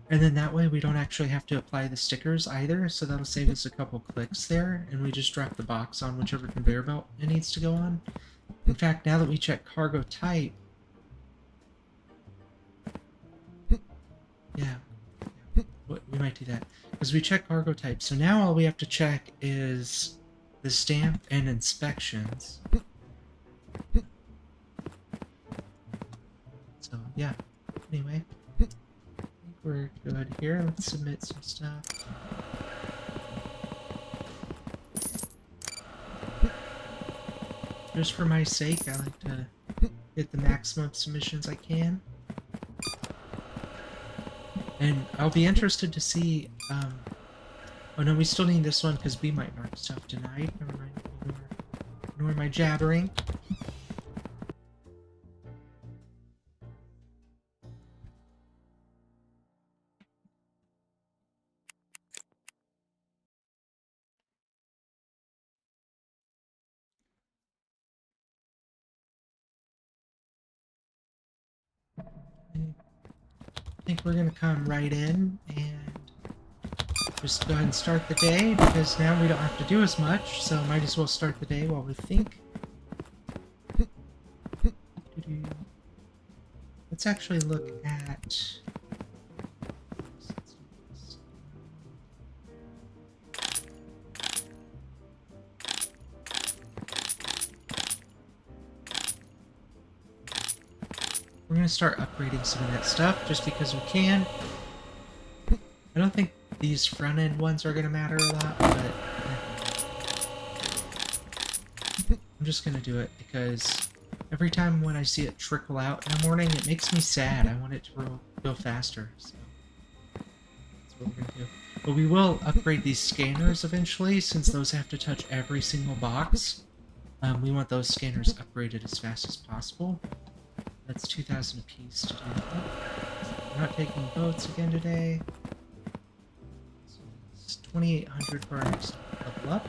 And then that way we don't actually have to apply the stickers either, so that'll save us a couple clicks there, and we just drop the box on whichever conveyor belt it needs to go on. In fact, now that we check cargo type... Yeah, we might do that. Because we check cargo type, so now all we have to check is the stamp and inspections. So, yeah. Anyway. We're good here. Let's submit some stuff. Just for my sake, I like to get the maximum submissions I can. And I'll be interested to see, oh no, we still need this one because we might mark stuff denied. Never mind. Ignore my jabbering. I think we're gonna come right in and just go ahead and start the day because now we don't have to do as much, so might as well start the day while we think. Let's actually look at... We're going to start upgrading some of that stuff just because we can. I don't think these front-end ones are going to matter a lot, but I'm just going to do it because every time when I see it trickle out in the morning, it makes me sad. I want it to go faster, so that's what we're going to do. But we will upgrade these scanners eventually, since those have to touch every single box. We want those scanners upgraded as fast as possible. That's 2,000 apiece to do that. We're not taking boats again today. So it's 2,800 for our next level up.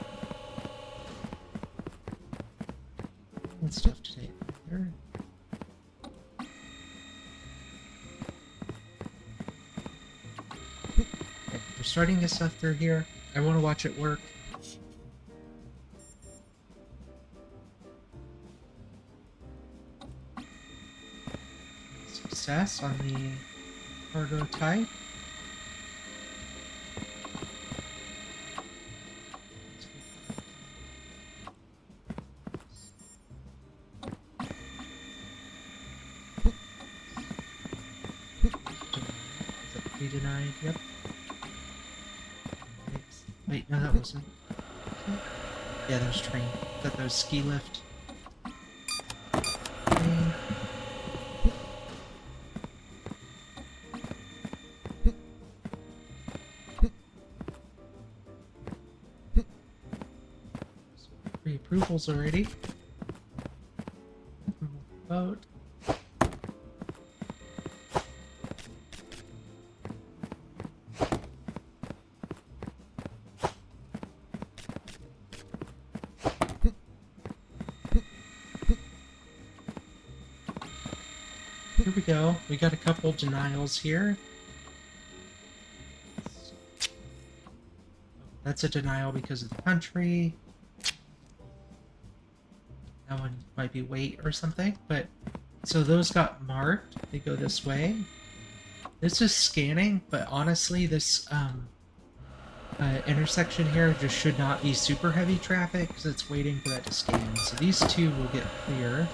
And stuff to take there. Okay, we're starting this stuff through here. I want to watch it work. Success on the cargo type. Is that pre-denied? Yep. Wait, no, that wasn't. Yeah, that was train. I thought that was ski lift. Train. pre-approvals already. Approval for boat. Here we go. We got a couple denials here. That's a denial because of the country. That one might be weight or something, but so those got marked. They go this way. This is scanning, but honestly, this intersection here just should not be super heavy traffic because it's waiting for that to scan. So these two will get clear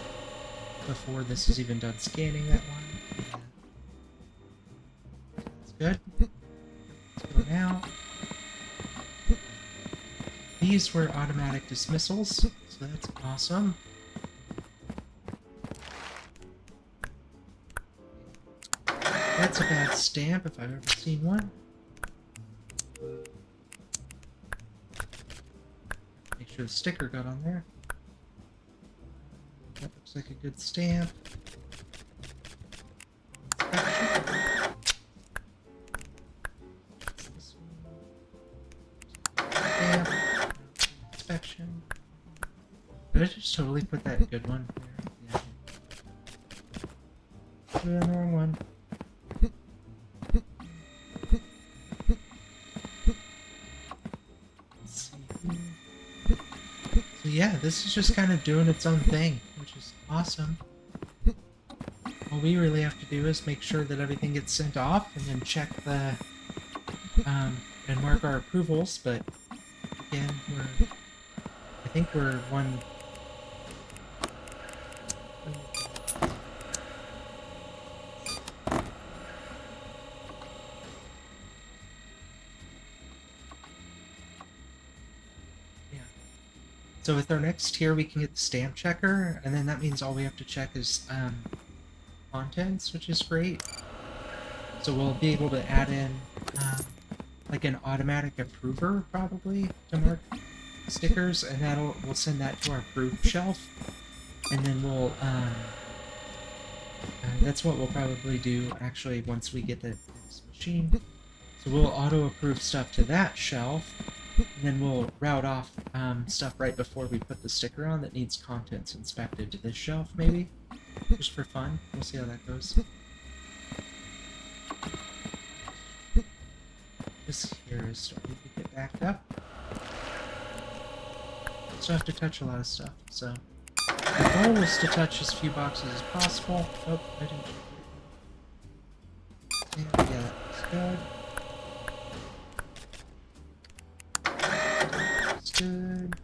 before this is even done scanning that one. Yeah. That's good. Let's go now. These were automatic dismissals, so that's awesome. That's a bad stamp if I've ever seen one. Make sure the sticker got on there. That looks like a good stamp. Stamp. Inspection. Did I just totally put that good one there? Yeah. The wrong one. Let's see. So yeah, this is just kind of doing its own thing, which is awesome. All we really have to do is make sure that everything gets sent off and then check the and mark our approvals, but again, I think we're one. Yeah. So with our next tier, we can get the stamp checker, and then that means all we have to check is contents, which is great. So we'll be able to add in like an automatic approver probably to mark stickers, and we'll send that to our approved shelf, and then we'll that's what we'll probably do actually once we get this machine. So we'll auto approve stuff to that shelf, and then we'll route off stuff right before we put the sticker on that needs contents inspected to this shelf, maybe just for fun. We'll see how that goes. This here is starting to get backed up. Still have to touch a lot of stuff, so the goal is to touch as few boxes as possible. Oh, I didn't check it. Yeah, that looks good. Looks good.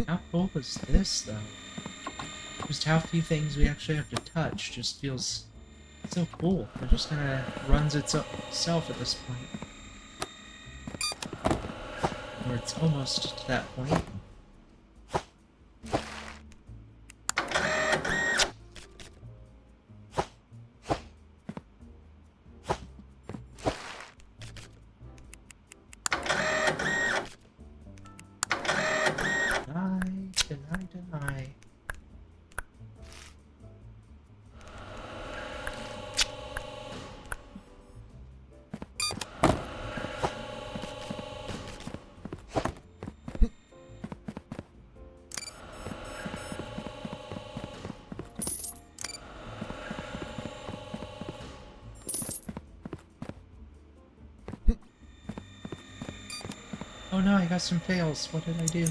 How cool is this, though? Just how few things we actually have to touch just feels so cool. It just kind of runs itself at this point. Or it's almost to that point. Deny. Oh no, I got some fails. What did I do?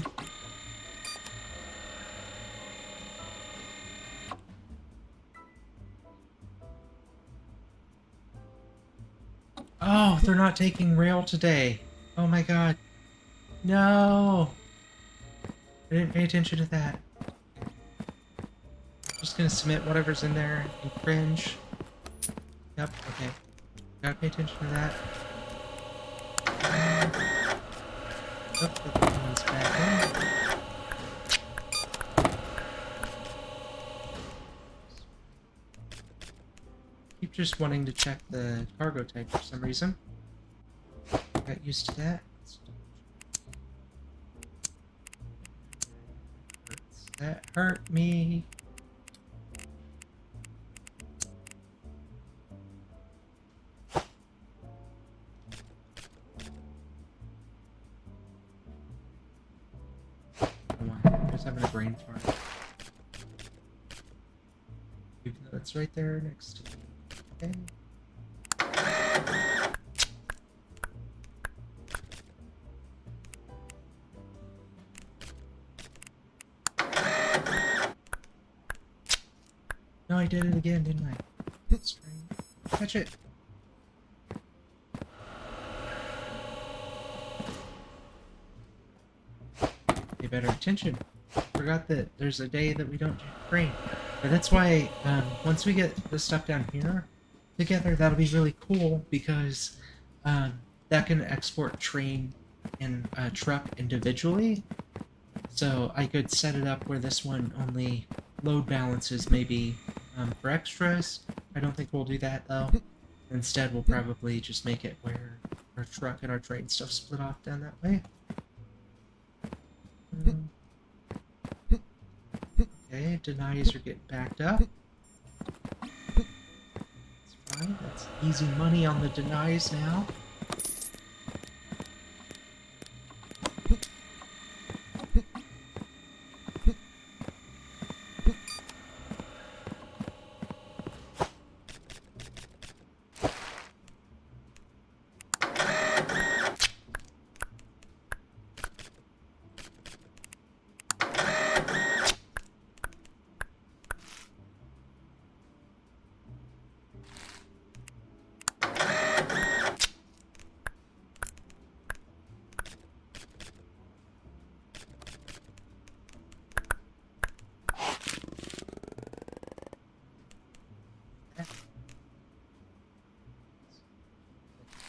Oh, they're not taking rail today. Oh my god. No! I didn't pay attention to that. Just gonna submit whatever's in there and cringe. Yep, okay. Gotta pay attention to that. Oh, the one's back in. Keep just wanting to check the cargo type for some reason. Got used to that. That hurt me. Come on, I'm just having a brain fart. Even though it's right there next to me. Okay. No, I did it again, didn't I? Strange. Catch it. Pay better attention. Forgot that there's a day that we don't do train. But that's why once we get the stuff down here together, that'll be really cool because that can export train and truck individually. So I could set it up where this one only load balances maybe for extras. I don't think we'll do that though. Instead, we'll probably just make it where our truck and our train stuff split off down that way. Okay, denies are getting backed up. That's fine. That's easy money on the denies now.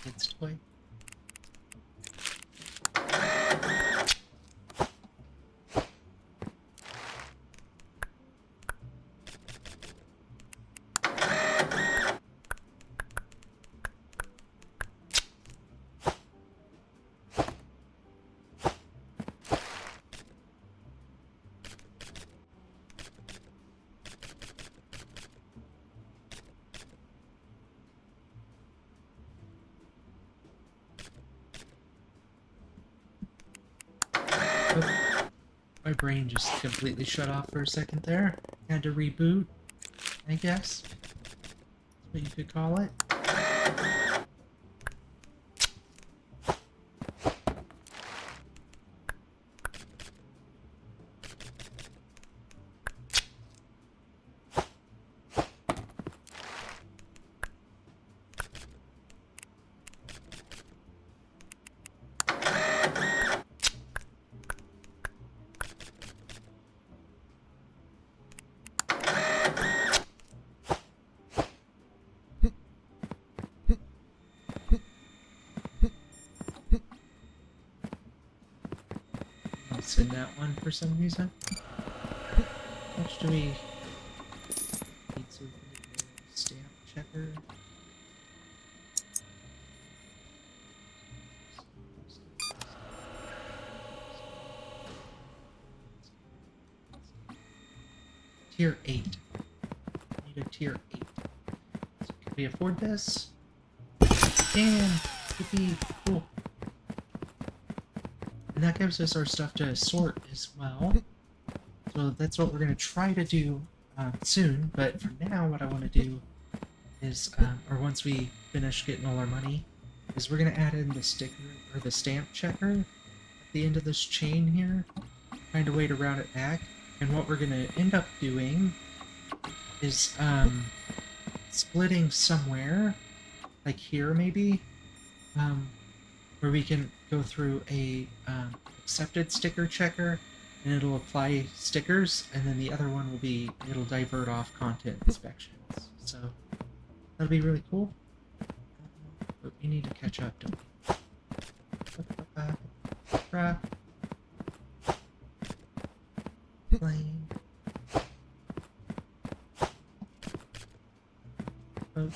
Kid's toy. My brain just completely shut off for a second there. Had to reboot, I guess. That's what you could call it. In that one for some reason. How much do we need to stamp checker? Tier 8. Need a tier 8. So can we afford this? Damn! Yippee! Cool. And that gives us our stuff to sort as well. So that's what we're going to try to do soon. But for now, what I want to do is, or once we finish getting all our money, is we're going to add in the sticker, or the stamp checker at the end of this chain here. Find a way to route it back. And what we're going to end up doing is splitting somewhere, like here maybe, where we can go through a accepted sticker checker, and it'll apply stickers, and then the other one will be it'll divert off content inspections. So that'll be really cool. But we need to catch up, don't we? Plane. Boat.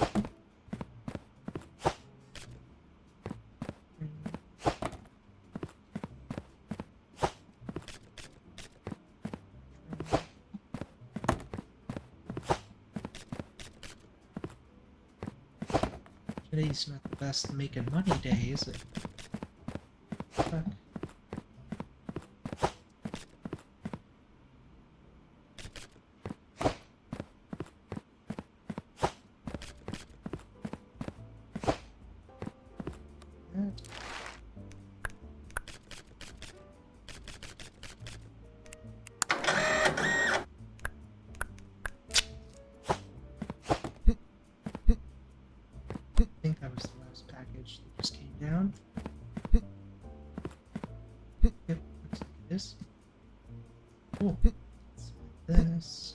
Today's not the best making money day, is it? Fuck. I think that was the last package that just came down. Yep, looks like it is. Cool. Let's put this.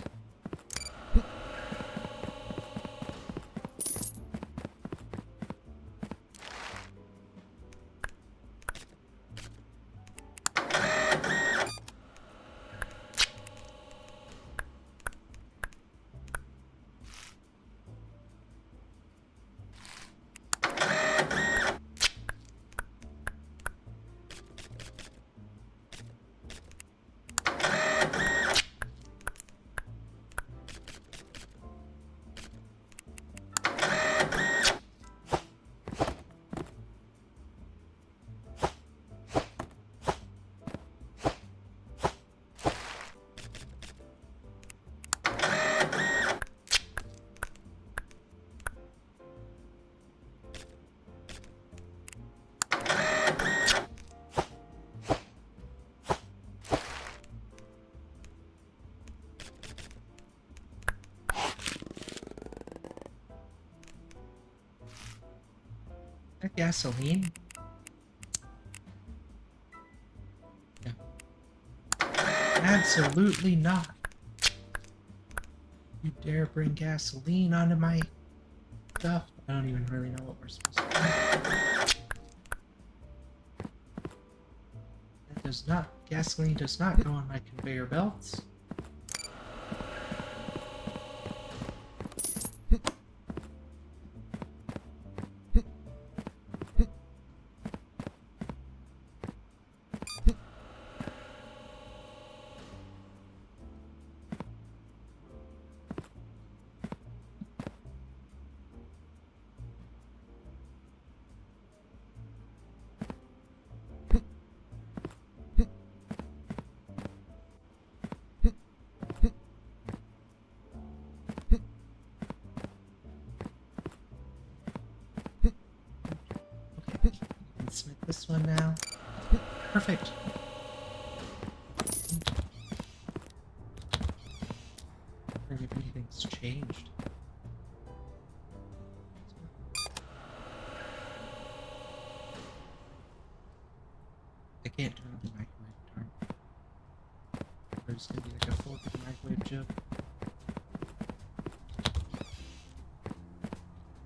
That gasoline? No. Absolutely not. You dare bring gasoline onto my stuff? I don't even really know what we're supposed to do. That does not. Gasoline does not go on my conveyor belts. Smith this one now. Perfect. I wonder if anything's changed. I can't turn on the microwave, darn. There's gonna be like a fork in the microwave joke.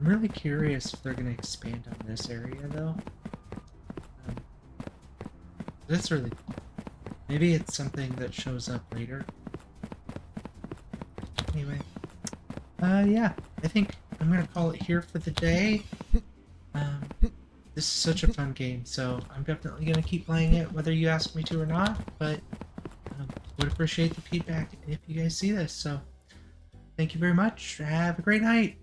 I'm really curious if they're gonna expand on this area though. That's really cool. Maybe it's something that shows up later. Anyway. Yeah. I think I'm gonna call it here for the day. This is such a fun game, so I'm definitely gonna keep playing it whether you ask me to or not, but would appreciate the feedback if you guys see this, so thank you very much. Have a great night.